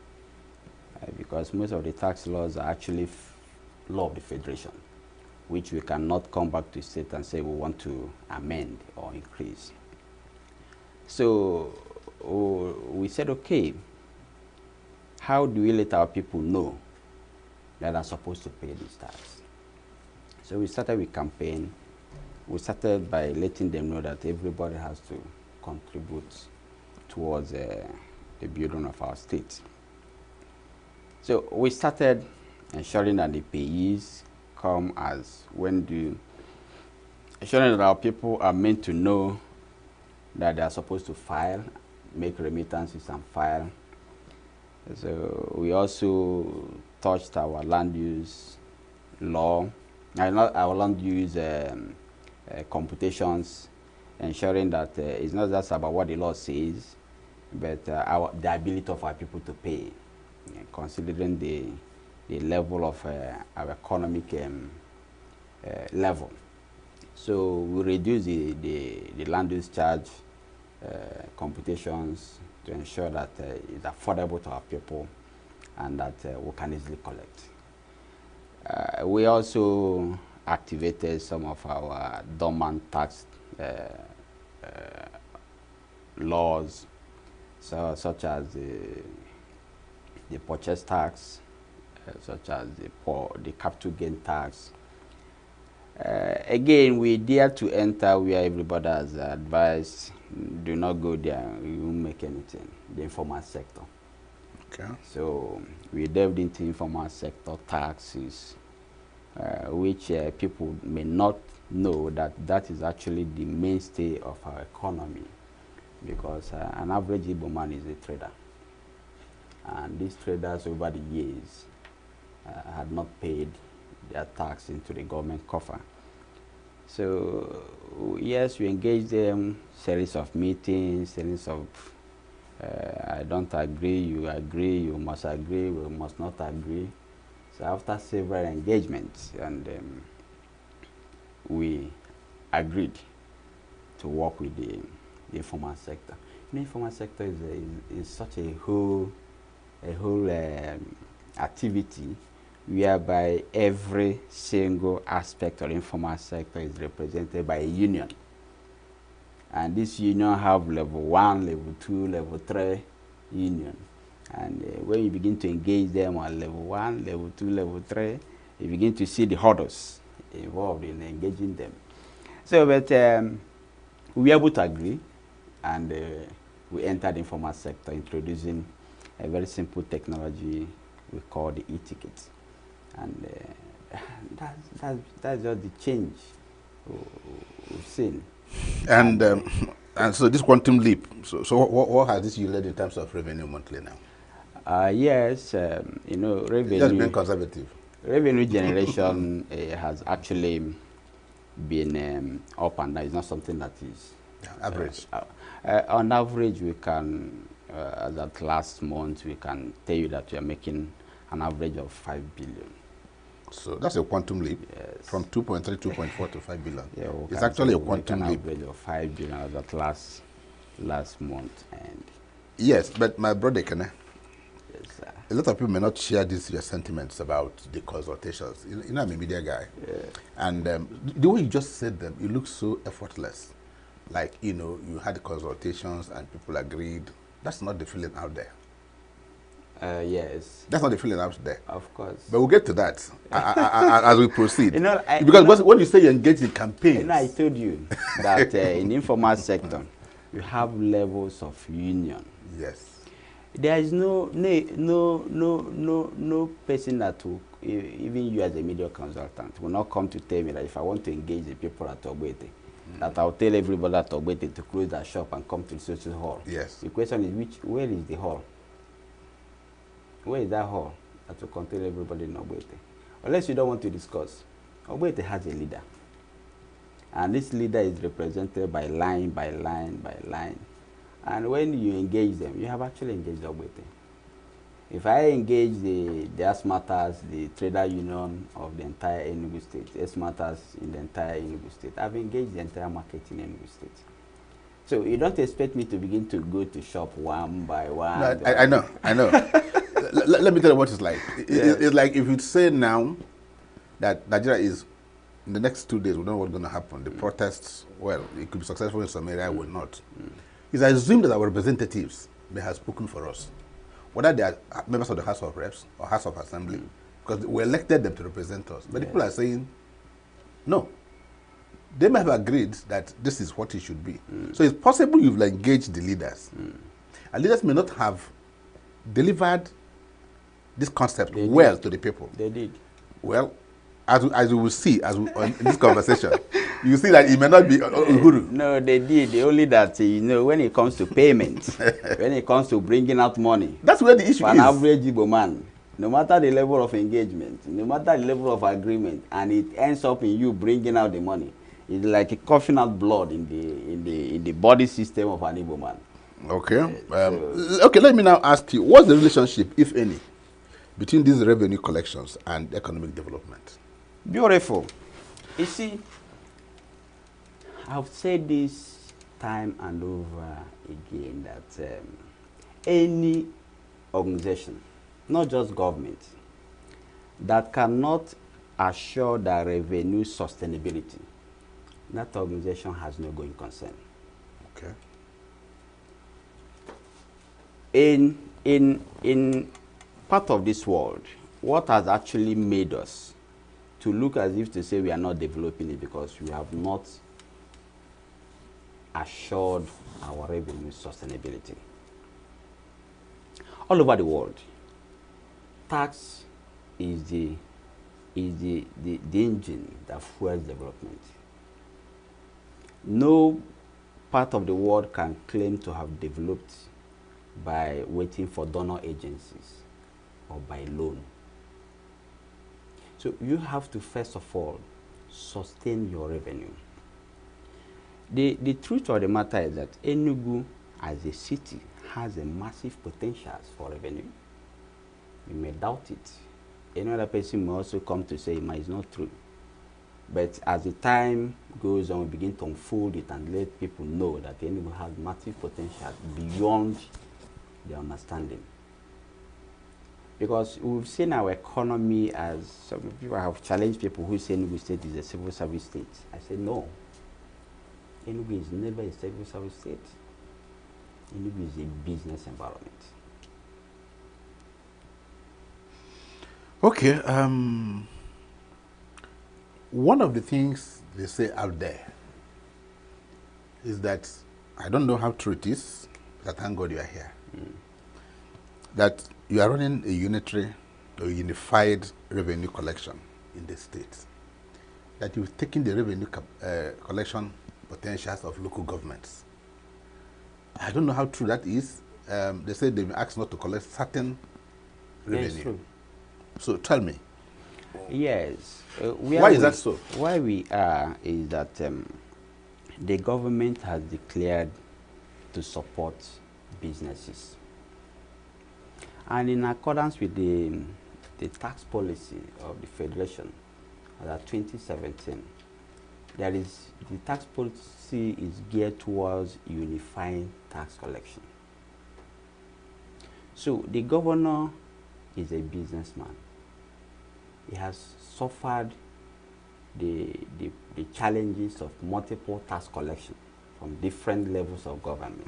because most of the tax laws are actually law of the federation, which we cannot come back to state and say we want to amend or increase. So we said, okay, how do we let our people know that are supposed to pay this tax? So we started with campaign. We started by letting them know that everybody has to contribute towards the building of our state. So we started ensuring that the payees come as ensuring that our people are meant to know that they are supposed to file, make remittances and file. So we also touched our land use law, not our land use computations, ensuring that it's not just about what the law says, but the ability of our people to pay, considering the level of our economic level. So we reduce the land use charge computations to ensure that it's affordable to our people and that we can easily collect. We also activated some of our dormant tax laws, such as the purchase tax, such as the capital gain tax. Again, we dare to enter where everybody has advised, do not go there, you won't make anything, the informal sector. Okay. So we delved into informal sector taxes, which people may not know that is actually the mainstay of our economy, because an average Igbo man is a trader. And these traders over the years had not paid their tax into the government coffer. So yes, we engaged them, series of meetings, series of I don't agree, you must agree, we must not agree. So after several engagements, and we agreed to work with the informal sector. The informal sector is such a whole activity whereby every single aspect of the informal sector is represented by a union. And this union have level 1, level 2, level 3 union. And when you begin to engage them on level 1, level 2, level 3, you begin to see the hurdles involved in engaging them. So, but we were able to agree, and we entered the informal sector, introducing a very simple technology we call the e-ticket. And that's just the change we've seen. And so this quantum leap, so what has this yielded in terms of revenue monthly now? Yes, you know, revenue. Just being conservative. Revenue generation has actually been up and down. It's not something that is average. On average, we can, as at last month, we can tell you that we are making an average of 5 billion. So that's a quantum leap, yes. From 2.3, 2.4 to 5 billion. Yeah, it's actually a quantum leap. An average of 5 billion as at last month. And yes, but my brother, yes, a lot of people may not share your sentiments about the consultations. You know, I'm a media guy. Yeah. And the way you just said them, it looks so effortless. Like, you know, you had the consultations and people agreed. That's not the feeling out there. Yes. That's not the feeling out there. Of course. But we'll get to that as we proceed. You know, because when you say you engage in campaigns. You know, I told you that in the informal sector, you have levels of union. Yes. There is no person that will, even you as a media consultant, will not come to tell me that if I want to engage the people at Ogbete, that I'll tell everybody at Ogbete to close their shop and come to the social hall. Yes. The question is, where is the hall? Where is that hall that will contain everybody in Ogbete? Unless you don't want to discuss, Ogbete has a leader. And this leader is represented by line, by line, by line. And when you engage them, you have actually engaged Ogbete. If I engage the asthmatas, the trader union of the entire Enugu state, asthmatas in the entire Enugu state, I've engaged the entire market in Enugu state. So you don't expect me to begin to go to shop one by one. No, I know. Let me tell you what it's like. It's like if you say now that Nigeria is, in the next 2 days, we don't know what's going to happen. The protests, well, it could be successful in some area, will not. It's assumed that our representatives may have spoken for us, whether they are members of the House of Reps or House of Assembly, because we elected them to represent us. But people are saying, no. They may have agreed that this is what it should be. So it's possible you've engaged the leaders. And leaders may not have delivered this concept well to the people. They did. Well, as we will see in this conversation, you see that it may not be Uhuru. No, they did. Only that, when it comes to payment, when it comes to bringing out money, that's where the issue for is. An average Igbo man, no matter the level of engagement, no matter the level of agreement, and it ends up in you bringing out the money, it's like a coughing out blood in the body system of an Igbo man. Okay. Okay, let me now ask you, what's the relationship, if any, between these revenue collections and economic development? Beautiful. You see, I've said this time and over again that any organization, not just government, that cannot assure the revenue sustainability, that organization has no going concern. Okay. In part of this world, what has actually made us to look as if to say we are not developing it because we have not assured our revenue sustainability. All over the world, tax is the engine that fuels development. No part of the world can claim to have developed by waiting for donor agencies or by loan. So you have to first of all sustain your revenue. The truth of the matter is that Enugu as a city has a massive potential for revenue. You may doubt it. Another person may also come to say it's not true. But as the time goes on, we begin to unfold it and let people know that Enugu has massive potential beyond their understanding. Because we've seen our economy as, some people have challenged people who say Enugu State is a civil service state. I say no. Enugu is never a civil service state. Enugu is a business environment. Okay. One of the things they say out there is that, I don't know how true it is, but thank God you are here, that you are running a unitary or unified revenue collection in the state, that you've taken the revenue collection potentials of local governments. I don't know how true that is. They say they've been asked not to collect certain revenue. Yes, true. So tell me. Yes. Why is that so? Why we are is that the government has declared to support businesses. And in accordance with the tax policy of the Federation that 2017, the tax policy is geared towards unifying tax collection. So the governor is a businessman. He has suffered the challenges of multiple tax collection from different levels of government.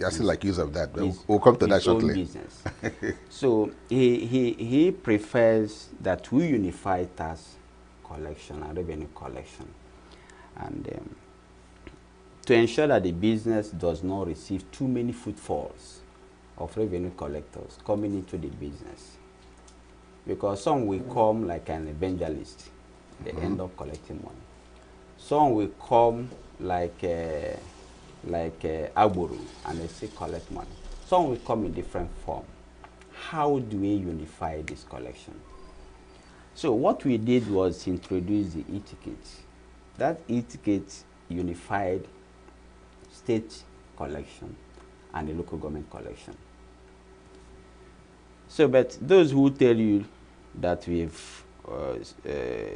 I still like use of that, but we'll come to that shortly. Business. So he prefers that we unify tax collection and revenue collection, and to ensure that the business does not receive too many footfalls of revenue collectors coming into the business. Because some will come like an evangelist, they end up collecting money. Some will come like Agboro, and they still collect money. Some will come in different form. How do we unify this collection? So what we did was introduce the e-ticket. That e-ticket unified state collection and the local government collection. So, but those who tell you that we've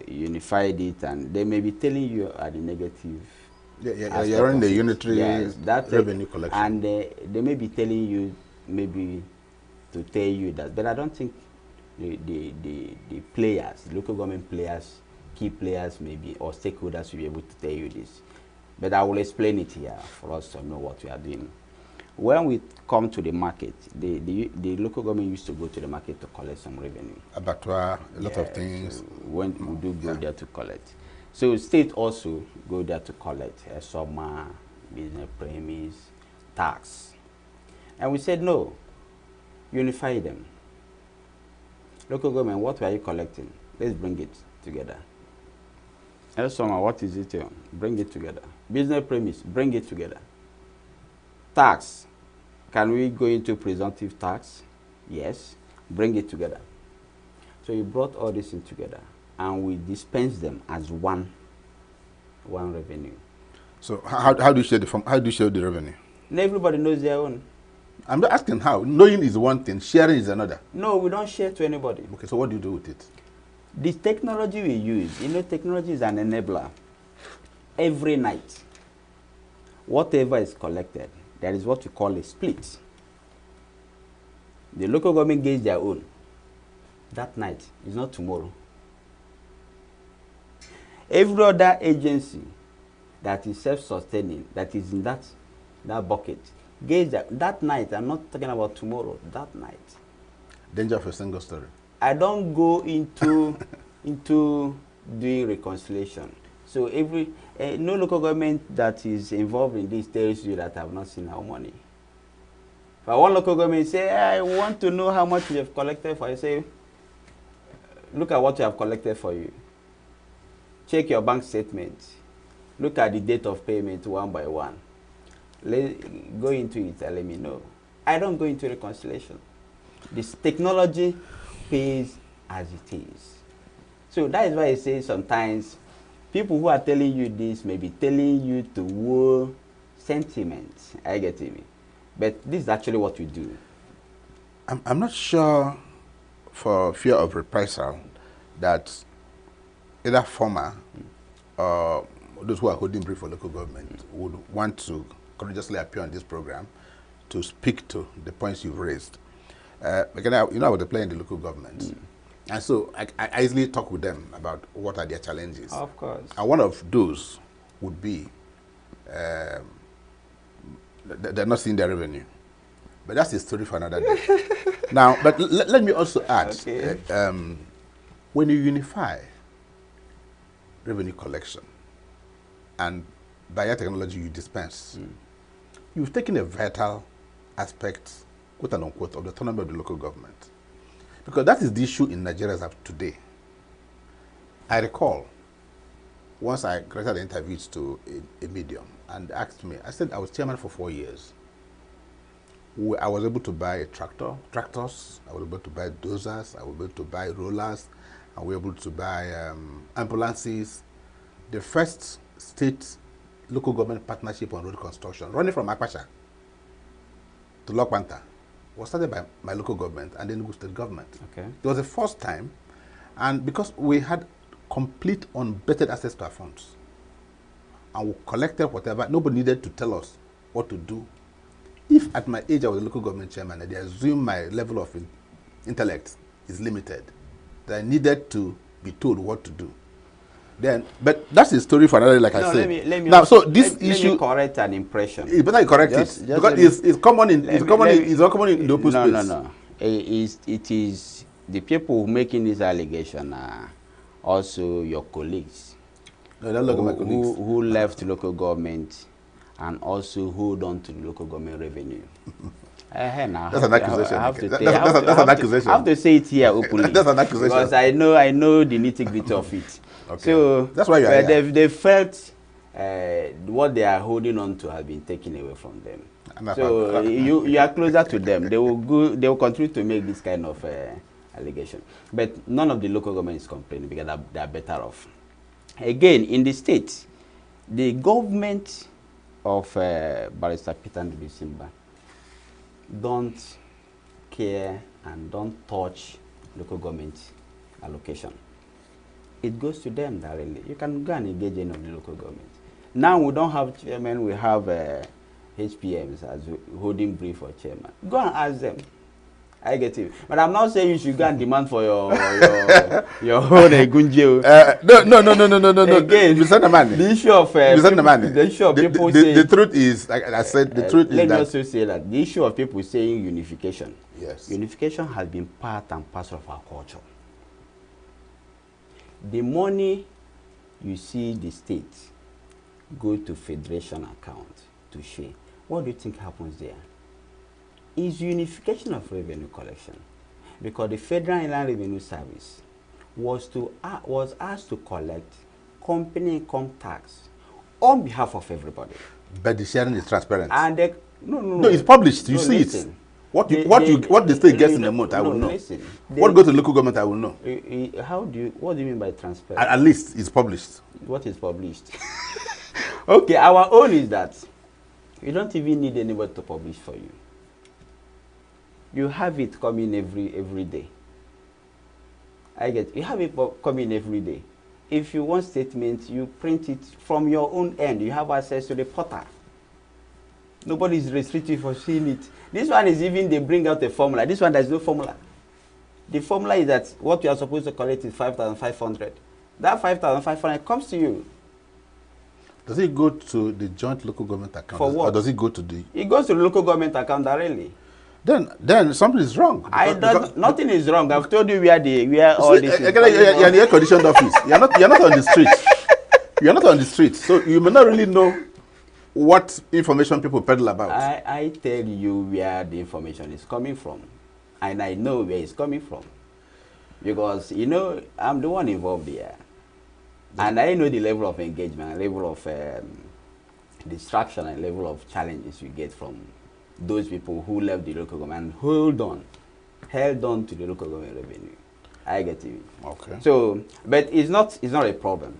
unified it, and they may be telling you are the negative. You're running the unitary revenue collection. And they may be telling you maybe to tell you that, but I don't think the players, the local government players, key players maybe, or stakeholders will be able to tell you this. But I will explain it here for us to know what we are doing. When we come to the market, the local government used to go to the market to collect some revenue. Abattoir, a lot of things. So when we do go there to collect. So state also go there to collect SOMA, business premise, tax. And we said, no, unify them. Local government, what are you collecting? Let's bring it together. SOMA, what is it? Bring it together. Business premise, bring it together. Tax, can we go into presumptive tax? Yes, bring it together. So you brought all this in together, and we dispense them as one revenue. So how do you share the revenue? And everybody knows their own. I'm not asking how. Knowing is one thing, sharing is another. No, we don't share to anybody. Okay, so what do you do with it? The technology we use, technology is an enabler. Every night, whatever is collected, there is what we call a split. The local government gets their own. That night is not tomorrow. Every other agency that is self-sustaining, that is in that bucket, gets that night. I'm not talking about tomorrow, that night. Danger of a single story. I don't go into doing reconciliation. So no local government that is involved in this tells you that I have not seen our money. If one local government say, I want to know how much you have collected for, I say, look at what you have collected for you. Check your bank statement. Look at the date of payment one by one. Go into it and let me know. I don't go into reconciliation. This technology pays as it is. So that is why I say sometimes people who are telling you this may be telling you to woo sentiment. I get it. But this is actually what we do. I'm not sure, for fear of reprisal, that either former or those who are holding brief for local government would want to courageously appear on this program to speak to the points you've raised. Again, I was playing the local government. And so I easily talk with them about what are their challenges. Of course. And one of those would be they're not seeing their revenue. But that's a story for another day. Now, but let me also add, okay. When you unify revenue collection and by technology you dispense, you've taken a vital aspect, quote unquote, of the autonomy of the local government. Because that is the issue in Nigeria as of today. I recall once I granted interviews to a medium and asked me, I said I was chairman for 4 years. I was able to buy tractors, I was able to buy dozers, I was able to buy rollers, I was able to buy ambulances. The first state local government partnership on road construction, running from Akpasha to Lokwanta, was started by my local government and the ENUGU state government. Okay. It was the first time, and because we had complete unvetted access to our funds, and we collected whatever, nobody needed to tell us what to do. If at my age I was a local government chairman and they assume my level of intellect is limited, that I needed to be told what to do. Then, but that's a story for another, like I said. Let me now, also, so this issue, let me correct an impression. It's better you correct it because it's common in the open space. No. It is the people making this allegation are also your colleagues. No, don't look at my colleagues. Who left local government and also hold on to the local government revenue. That's an accusation. That's an accusation. I have to say it here openly. That's an accusation. Because I know the nitty-gritty of it. Okay. So that's why you are here. They felt what they are holding on to has been taken away from them. So you are closer to them. They will continue to make this kind of allegation. But none of the local government is complaining because they are better off. Again, in the state, the government of Barrister Peter Simba don't care and don't touch local government allocation. It goes to them directly. You can go and engage any of the local government. Now we don't have chairman, we have HPMs as holding brief for chairman. Go and ask them. I get it. But I'm not saying you should go and demand for your own Gunjio. No. Again, Mr. Namani. The issue of Mr. the issue of people saying the truth is, like I said, the truth is let that. me also say that the issue of people saying unification. Yes. Unification has been part and parcel of our culture. The money you see the state go to federation account to share, what do you think happens there? Is unification of revenue collection, because the Federal Inland Revenue Service was asked to collect company income tax on behalf of everybody. But the sharing is transparent. And no, it's published. You see listen. it. What the state gets in the month, I will know. Listen. What goes to the local government, I will know. What do you mean by transparent? At least it's published. What is published? Okay, our own is that you don't even need anybody to publish for you. You have it coming every day. You have it coming every day. If you want statements, you print it from your own end. You have access to the portal. Nobody is restricted for seeing it. This one is even, they bring out a formula. This one, there's no formula. The formula is that what you are supposed to collect is 5,500. That 5,500 comes to you. Does it go to the joint local government account? For what? Or does it go to the... It goes to the local government account directly. Then something is wrong. Nothing is wrong. I've told you where all this is. You're in the air-conditioned office. You're not on the street. You're not on the street, so you may not really know what information people peddle about. I tell you where the information is coming from, and I know where it's coming from, because I'm the one involved here, and I know the level of engagement, level of distraction, and level of challenges you get from those people who left the local government and held on to the local government revenue. I get it. Okay. So, but it's not a problem.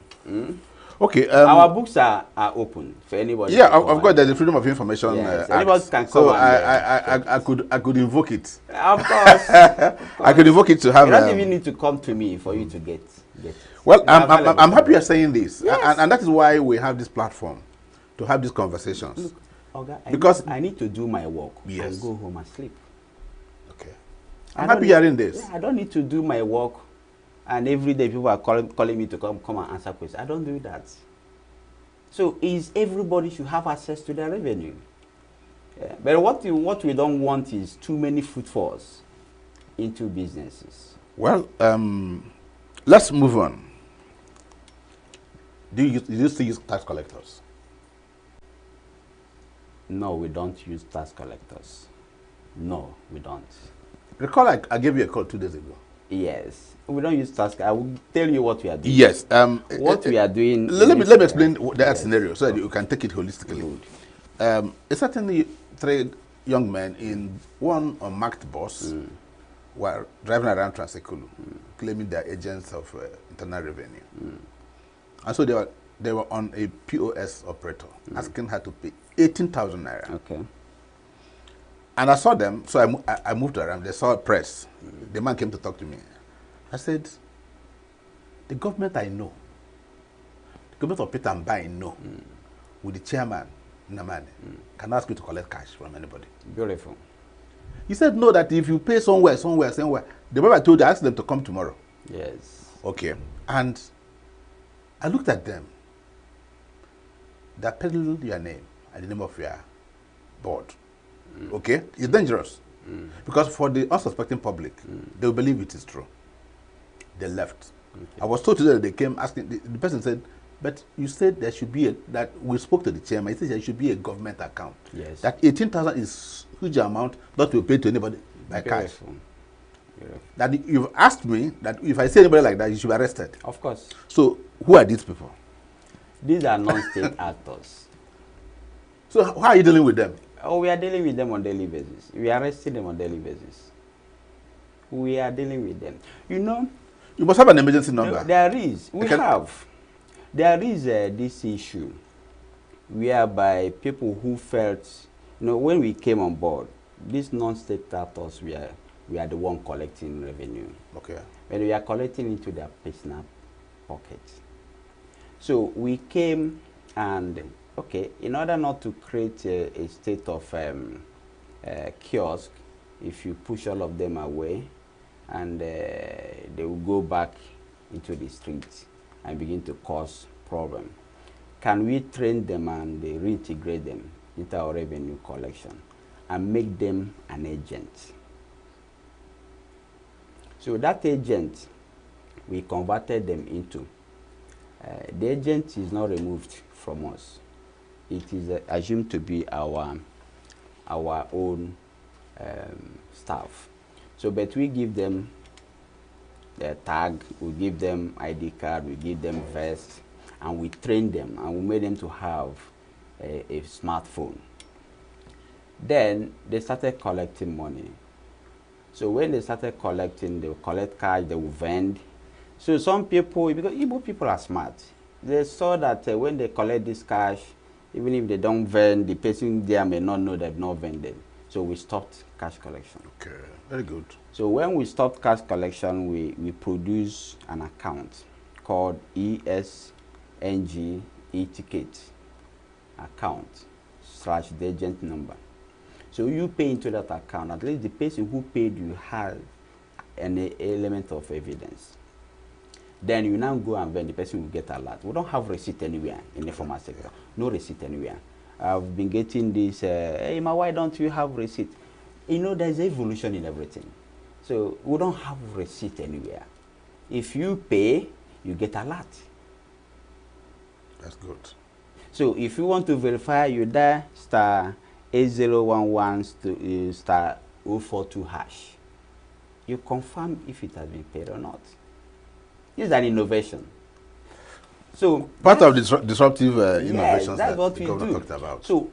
Okay. Our books are open for anybody. Yeah, I've got the Freedom of Information Act. Anybody can come. So I could invoke it. Of course. I could invoke it to have. You don't even need to come to me for you to get. Well, I'm happy you're saying this, yes. and that is why we have this platform to have these conversations. Look, Oga, because I need to do my work yes. and go home and sleep. Okay. I'm happy you're in this. I don't need to do my work, and every day people are calling me to come and answer questions. I don't do that. So everybody should have access to their revenue. Yeah. But what we don't want is too many footfalls into businesses. Well, let's move on. Do you still use tax collectors? No, we don't use tax collectors. No, we don't. Recall I gave you a call 2 days ago. Yes. We don't use task. I will tell you what we are doing. Yes. What we are doing. Let me explain that scenario so that you can take it holistically. Certainly 3 young men in one unmarked bus were driving around Transekulu, claiming they are agents of internal revenue. And so they were on a POS operator, asking her to pay 18,000 naira. Okay. And I saw them, so I moved around. They saw a press. The man came to talk to me. I said, the government I know, the government of Peter Mbai I know, with the chairman, Namani, can ask you to collect cash from anybody. Beautiful. He said, no, that if you pay somewhere, the moment I told you, I asked them to come tomorrow. Yes. Okay. And I looked at them. They peddled your name and the name of your board. Okay? It's dangerous. Because for the unsuspecting public, they will believe it is true. They left. Okay. I was told today that they came asking, the person said, but you said there should be that we spoke to the chairman, he said there should be a government account. Yes. That 18,000 is a huge amount not to pay to anybody by cash. That you've asked me that if I see anybody like that, you should be arrested. Of course. So who are these people? These are non-state actors. So how are you dealing with them? Oh, we are dealing with them on daily basis. We are arresting them on daily basis. We are dealing with them. You know, you must have an emergency number. There is. We have. There is this issue whereby people who felt, when we came on board, these non-state actors were we are the one collecting revenue. Okay. But we are collecting into their personal pockets. So we came and, okay, in order not to create a state of kiosk, if you push all of them away, and they will go back into the streets and begin to cause problem. Can we train them and reintegrate them into our revenue collection and make them an agent? So that agent, we converted them into. The agent is not removed from us. It is assumed to be our own staff. So, but we give them the tag, we give them ID card, we give them vest, and we train them, and we made them to have a smartphone. Then they started collecting money. So when they started collecting, they will collect cash, they will vend. So some people, because Igbo people are smart, they saw that when they collect this cash, even if they don't vend, the person there may not know they've not vended. So we stopped cash collection. Okay, very good. So when we stopped cash collection, we produce an account called ESNG e-ticket account / the agent number. So you pay into that account, at least the person who paid you has an element of evidence. Then you now go and vend, the person will get a lot. We don't have receipt anywhere in the formal sector. No receipt anywhere. I've been getting this, hey, ma, why don't you have receipt? You know, there's evolution in everything. So we don't have receipt anywhere. If you pay, you get a lot. That's good. So if you want to verify, you dial *8011 *042 hash. You confirm if it has been paid or not. This is an innovation. So part of the disruptive innovations that's that what the we governor do. talked about. So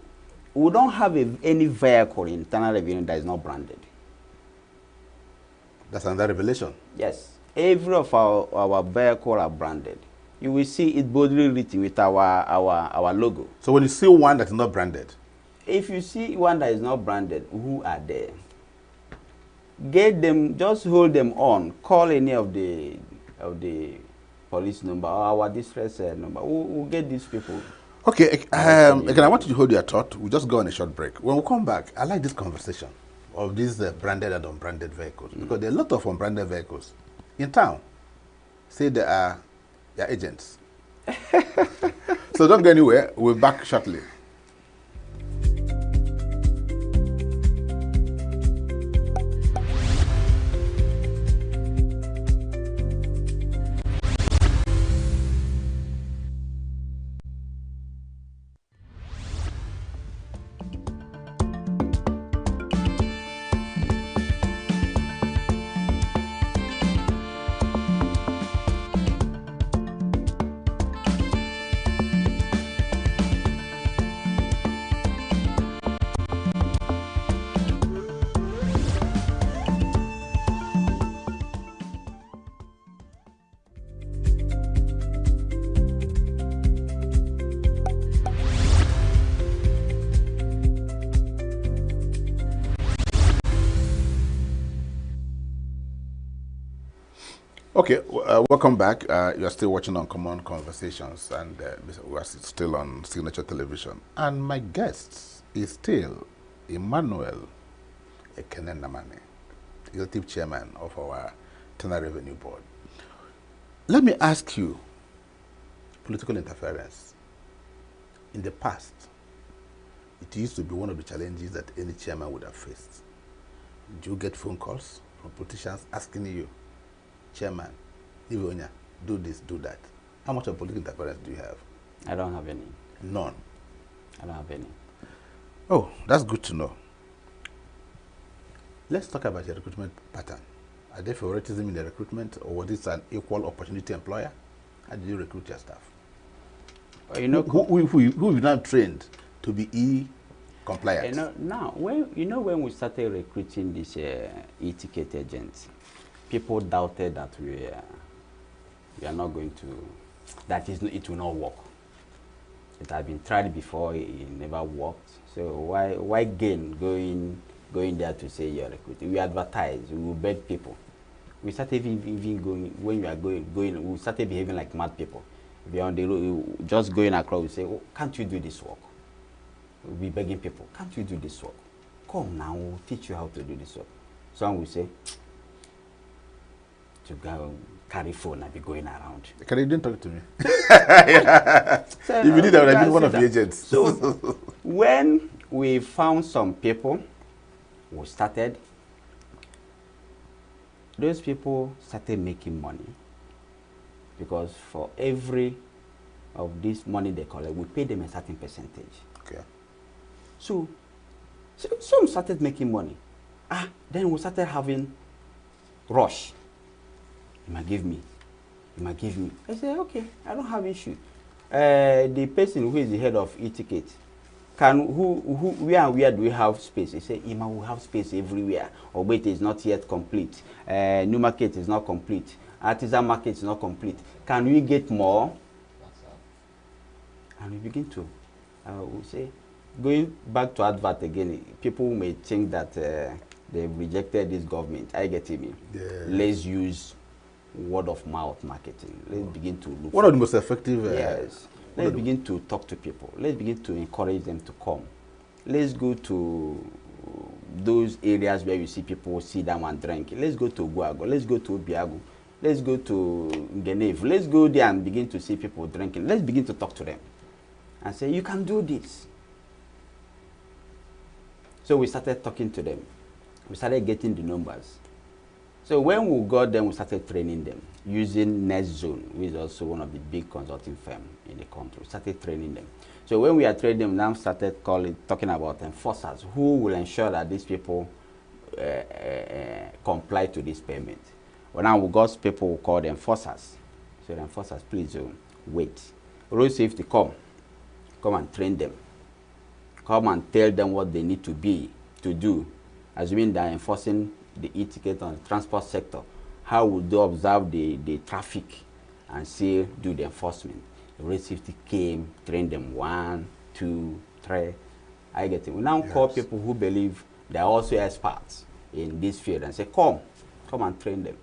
we don't have any vehicle in internal revenue that is not branded. That's another revelation. Yes, every of our vehicle are branded. You will see it boldly written with our logo. So when you see one that is not branded, if you see one that is not branded, who are there? Get them, just hold them on. Call any of the police number or our distress number. We'll get these people. Okay, again, I want you to hold your thought. We'll just go on a short break. When we come back, I like this conversation of these branded and unbranded vehicles, because there are a lot of unbranded vehicles in town. Say they are agents. So don't go anywhere. We'll be back shortly. Okay, welcome back. You are still watching Uncommon Conversations, and we are still on Signature Television. And my guest is still Emmanuel Ekenenamane, Executive Chairman of our Internal Revenue Board. Let me ask you, political interference. In the past, it used to be one of the challenges that any chairman would have faced. Do you get phone calls from politicians asking you, Chairman, Ivonia, do this, do that? How much of political interference do you have? I don't have any. None. I don't have any. Oh, that's good to know. Let's talk about your recruitment pattern. Are there favoritism in the recruitment, or was this an equal opportunity employer? How did you recruit your staff? Well, you know, who you now trained to be compliant? You know, now, when we started recruiting these e-ticket agents, people doubted that we are not going to, it will not work. It had been tried before, it never worked. So why gain going going there to say you're recruiting. We advertise, we will beg people. We started even going, when we are going, we started behaving like mad people. If you're on the road, just going across, we say, oh, can't you do this work? We'll be begging people, can't you do this work? Come now, we'll teach you how to do this work. Some will say, to go carry phone and be going around. Can you didn't talk to me? So, if you did that, I would have been one of that. the agents. So when we found some people, we started, those people started making money, because for every of this money they collect, we pay them a certain percentage. Okay. So some started making money. Then we started having rush. You might give me. You might give me. I said, okay, I don't have issue. The person who is the head of e-ticket, where do we have space? He said, Ima, we have space everywhere. Obete is not yet complete. New market is not complete. Artisan market is not complete. Can we get more? And we begin to, we say, going back to advert again, people may think that they've rejected this government. I get it. Yeah. Let's use word of mouth marketing. Let's begin to look. One of the most effective. Yes. Let's begin to talk to people. Let's begin to encourage them to come. Let's go to those areas where you see people sit down and drink. Let's go to Guago. Let's go to Obiago. Let's go to Geneva. Let's go there and begin to see people drinking. Let's begin to talk to them and say, you can do this. So we started talking to them. We started getting the numbers. So when we got them, we started training them using Next Zone, which is also one of the big consulting firms in the country. We started training them. So when we are training them, now started talking about enforcers who will ensure that these people comply to this payment. Well, now we got people who call them enforcers. So the enforcers, please wait. Road safety, come and train them. Come and tell them what they need to do, assuming they are enforcing the e-ticket on the transport sector. How would they observe the traffic and say, do the enforcement? The road safety came, trained them 1, 2, 3. I get it. We now call people who believe they are also experts in this field and say, come and train them.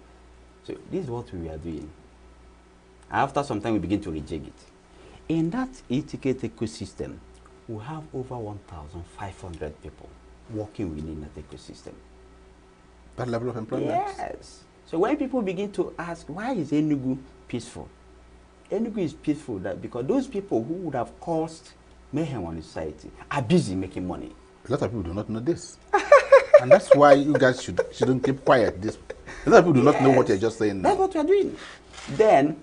So this is what we are doing. After some time, we begin to rejig it. In that e-ticket ecosystem, we have over 1,500 people working within that ecosystem. That level of employment? Yes. So when people begin to ask, why is ENUGU peaceful? ENUGU is peaceful because those people who would have caused mayhem on the society are busy making money. A lot of people do not know this. And that's why you guys shouldn't keep quiet. A lot of people do not know what you're just saying now. That's what we're doing. Then,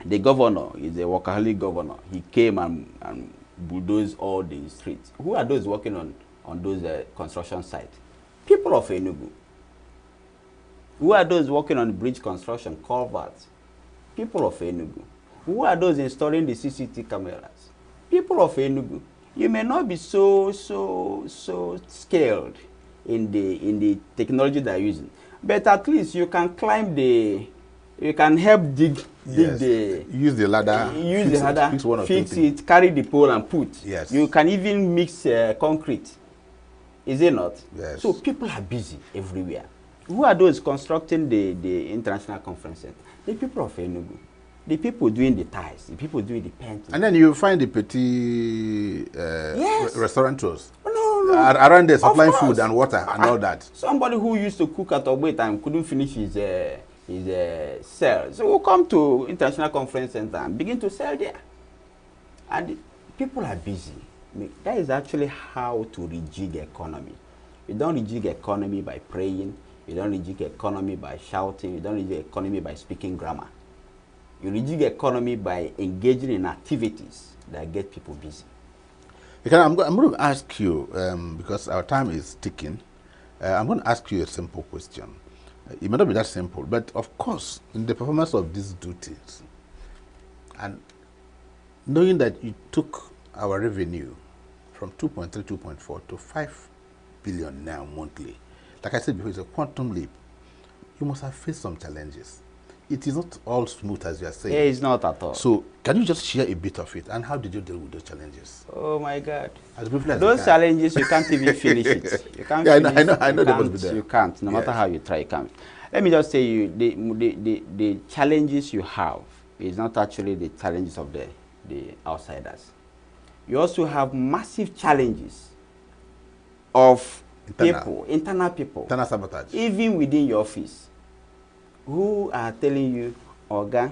the governor is a workaholic governor. He came and bulldozed all the streets. Who are those working on those construction sites? People of ENUGU. Who are those working on the bridge construction, culverts? People of ENUGU. Who are those installing the CCTV cameras? People of ENUGU. You may not be so skilled in the technology they're using, but at least you can climb you can help dig use the ladder, fix it, carry the pole and put. Yes. You can even mix concrete. Is it not? Yes. So people are busy everywhere. Who are those constructing the international conference center? The people of ENUGU. The people doing the ties, the people doing the painting. And then you find the petty restaurateurs. No. Around there supplying food and water and all that. Somebody who used to cook at Obet and couldn't finish his sell. So we'll come to international conference center and begin to sell there. And people are busy. That is actually how to rejig the economy. You don't rejig the economy by praying. You don't rejig the economy by shouting. You don't rejig the economy by speaking grammar. You rejig the economy by engaging in activities that get people busy. I'm going to ask you, because our time is ticking, I'm going to ask you a simple question. It may not be that simple, but of course, in the performance of these duties, and knowing that you took our revenue from 2.3, 2.4 to 5 billion now monthly, like I said before, it's a quantum leap. You must have faced some challenges. it is not all smooth as you are saying. Yeah, it's not at all. So can you just share a bit of it, and how did you deal with those challenges? Oh my God. As briefly as those challenges, you can't even finish it. You can't finish I know they must be there. You can't, no matter how you try, you can't. Let me just say you, the challenges you have is not actually the challenges of the outsiders. You also have massive challenges of internal people, internal sabotage, even within your office, who are telling you, Oga,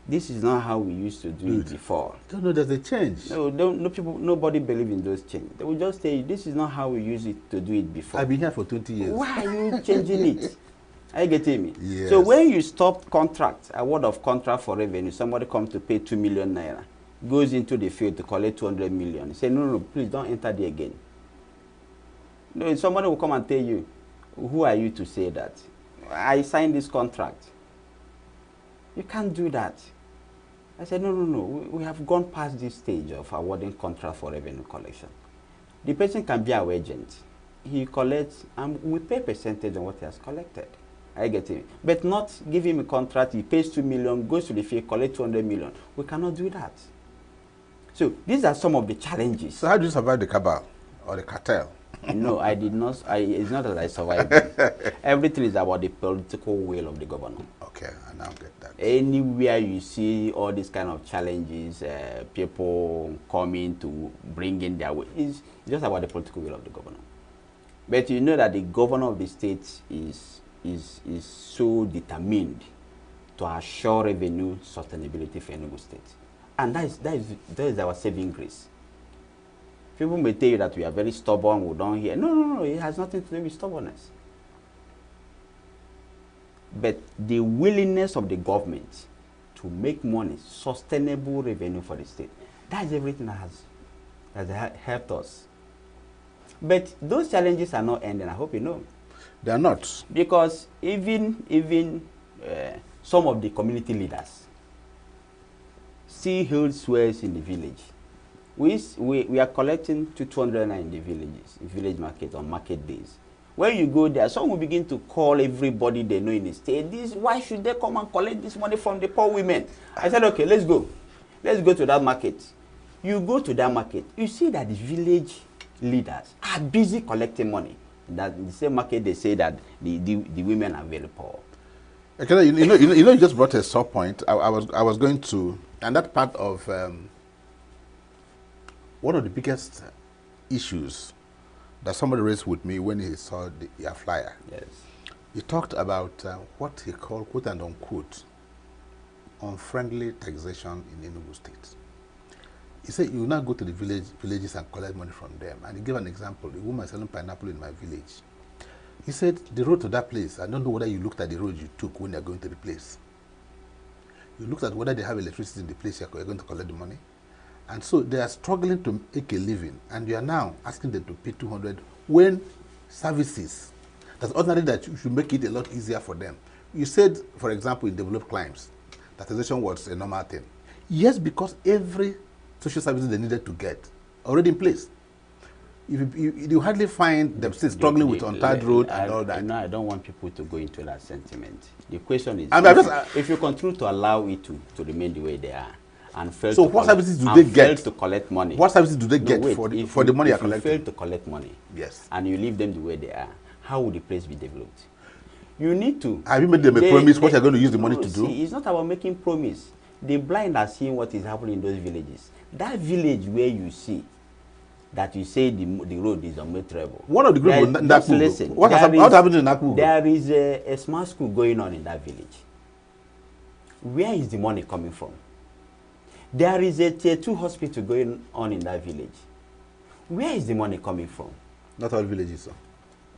this is not how we used to do it before. Don't know there's a change. No people, nobody believe in those changes. They will just tell you, this is not how we used it to do it before. I've been here for 20 years. Why are you changing it? Are you getting me? Yes. So when you stop contract, award of contract for revenue, somebody comes to pay 2 million naira, goes into the field to collect 200 million. You say, no, please don't enter there again. No, somebody will come and tell you, who are you to say that? I signed this contract. You can't do that. I said, no. We have gone past this stage of awarding contract for revenue collection. The person can be our agent. He collects, and we pay percentage on what he has collected. I get it. But not give him a contract, he pays 2 million, goes to the field, collect 200 million. We cannot do that. So these are some of the challenges. So how do you survive the cabal or the cartel? No, I did not. It's not that I survived. Everything is about the political will of the governor. Okay, I now get that. Anywhere you see all these kind of challenges, people coming to bring in their way, it's just about the political will of the governor. But you know that the governor of the state is so determined to assure revenue sustainability for Enugu State. And that is our saving grace. People may tell you that we are very stubborn, we don't hear. No, it has nothing to do with stubbornness. But the willingness of the government to make money, sustainable revenue for the state, that is everything that has helped us. But those challenges are not ending, I hope you know. They are not. Because even some of the community leaders still hold swears in the village. We are collecting 200 in the villages, village market on market days. When you go there, some will begin to call everybody they know in the state. Why should they come and collect this money from the poor women? I said, okay, let's go. Let's go to that market. You go to that market, you see that the village leaders are busy collecting money. That in the same market they say that the women are very poor. Okay, you just brought a sore point. I was going to, and that part of one of the biggest issues that somebody raised with me when he saw your flyer. Yes. He talked about what he called, quote and unquote, unfriendly taxation in Enugu State. He said, you now go to the villages and collect money from them. And he gave an example, a woman selling pineapple in my village. He said, the road to that place, I don't know whether you looked at the road you took when you're going to the place. You looked at whether they have electricity in the place you're going to collect the money. And so they are struggling to make a living, and you are now asking them to pay 200 when services, that's ordinary that you should make it a lot easier for them. You said, for example, in developed climes, that taxation was a normal thing. Yes, because every social services they needed to get already in place. You hardly find them still struggling with untarred road and all that. No, I don't want people to go into that sentiment. The question is, if you continue to allow it to remain the way they are, and fail so to what collect, services do they get to collect money? What services do they get for the money you're collecting? If you fail to collect money, yes, and you leave them the way they are, how would the place be developed? You need to. Have you made them a promise what you're going to use the money to do? It's not about making promise. The blind are seeing what is happening in those villages. That village where you see that you say the road is unmeasurable. One of the group in Naku. Listen, what happened in Naku? There is a smart school going on in that village. Where is the money coming from? There is a tier 2 hospital going on in that village. Where is the money coming from? Not all villages, sir.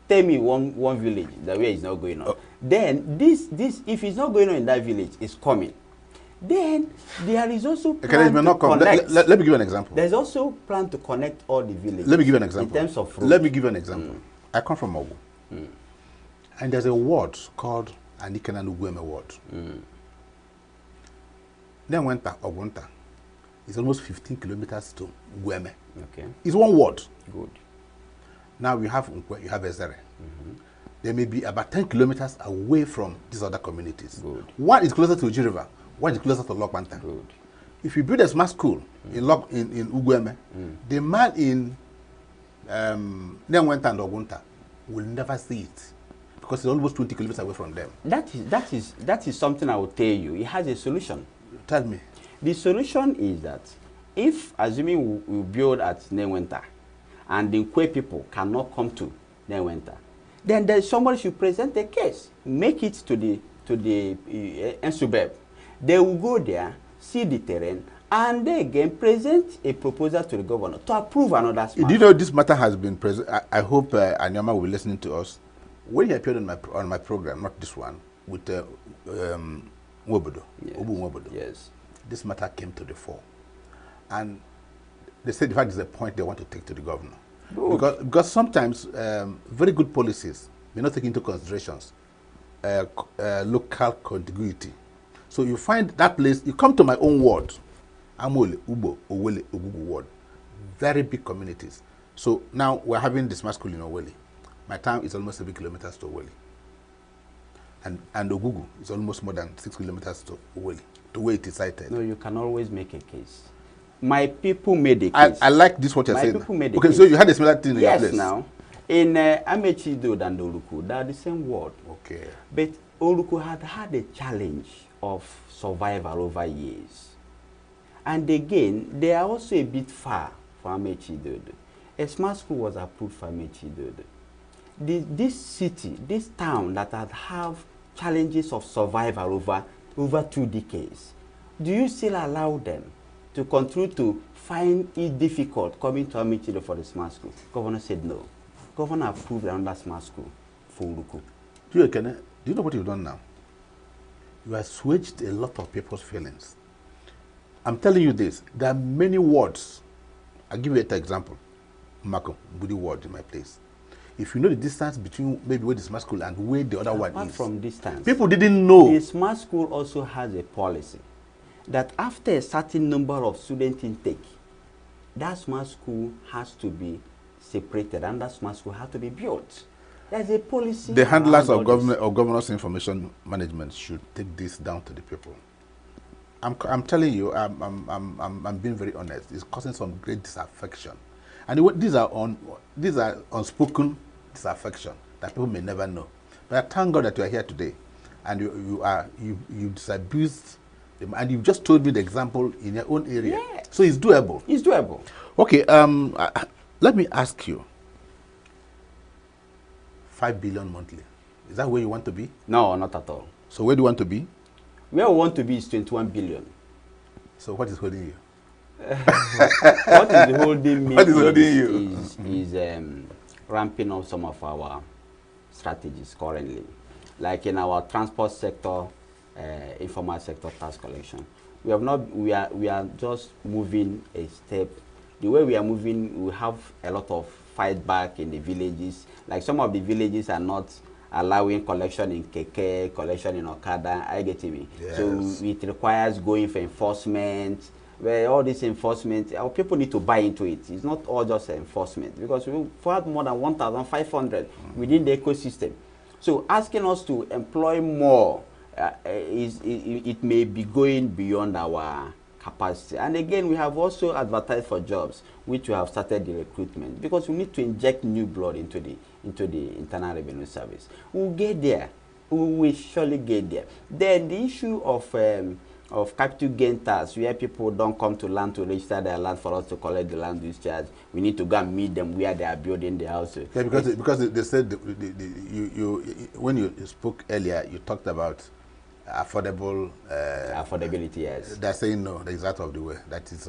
Tell me one village that where it's not going on. Then this if it's not going on in that village, it's coming. Then there is also plan to connect. Let me give you an example. There's also plan to connect all the villages. Let me give you an example. In terms of road. Let me give you an example. I come from Ogu. And there's a ward called Anikenanugweme ward. Then went to Ogunta. It's almost 15 kilometers to Gweme. Okay. It's one ward. Good. Now you have Unkwe, you have Ezere. they may be about 10 kilometers away from these other communities. Good. One is closer to Uji River, one is closer to Lokbanta. Good. If you build a smart school in Ugueme, the man in Nenwenta and Ogunta will never see it because it's almost 20 kilometers away from them. That is something I will tell you. It has a solution. Tell me. The solution is that if, assuming we build at Nenwenta, and the Nkwe people cannot come to Nenwenta, then somebody should present a case, make it to the Ensubeb. They will go there, see the terrain, and they again present a proposal to the governor to approve another smart. Do you know this matter has been present? I hope Anyama will be listening to us. When he appeared on my program, not this one, with Nwobodo, Yes. Obu Nwobodo, Yes. this matter came to the fore. And they said, in fact, it's a point they want to take to the governor. Because sometimes very good policies may not take into considerations local contiguity. So you find that place, you come to my own ward, Amole, Ubo, Owele, Ogugu ward, very big communities. So now we're having the smart school in Owele. My town is almost 7 kilometers to Owele. And Ogugu is almost more than 6 kilometers to Owele, the way it is cited. No, you can always make a case. My people made a case. I like this what you're saying. My people made a okay, case. so you had a similar thing in your place? Yes, now. In Amechido and Oluku, they are the same word. Okay. But Oluku had a challenge of survival over years. And again, they are also a bit far from Amechido. A smart school was approved for Amechido. This city, this town that have challenges of survival over 2 decades, do you still allow them to continue to find it difficult coming to Amichido for the smart school? Governor said no. Governor approved another smart school for Uruku. Do you know what you've done now? You assuaged a lot of people's feelings. I'm telling you this, there are many wards. I'll give you an example. Mako, Budi ward in my place. If you know the distance between maybe where the smart school and where the other one Apart is. from distance, People didn't know. The smart school also has a policy that after a certain number of student intake, that smart school has to be separated and that smart school has to be built. There's a policy. The handlers of government or governors information management should take this down to the people. I'm telling you, I'm being very honest. It's causing some great disaffection, and these are unspoken disaffection that people may never know. But I thank God that you are here today, and you disabused them, and you've just told me the example in your own area. Yeah. So it's doable. It's doable. Okay. Let me ask you. 5 billion monthly. Is that where you want to be? No, not at all. So where do you want to be? Where we want to be is 21 billion. So what is holding you? What is holding me? What is holding you? Is ramping up some of our strategies currently, like in our transport sector, informal sector tax collection. We are just moving a step. The way we are moving, we have a lot of fight back in the villages. Like some of the villages are not allowing collection in keke, collection in Okada. Are you getting me? Yes. So it requires going for enforcement. Where all this enforcement, our people need to buy into it. It's not all just enforcement because we've had more than 1,500 within the ecosystem. So asking us to employ more, it may be going beyond our capacity. And again, we have also advertised for jobs, which we have started the recruitment because we need to inject new blood into the Internal Revenue Service. We'll get there. We will surely get there. Then the issue of capital gain tax, where people don't come to land to register their land for us to collect the land use charge. We need to go and meet them where they are building their houses. Yeah, because they said when you spoke earlier, you talked about affordable affordability. Yes, they're saying no, that is out of the way. That's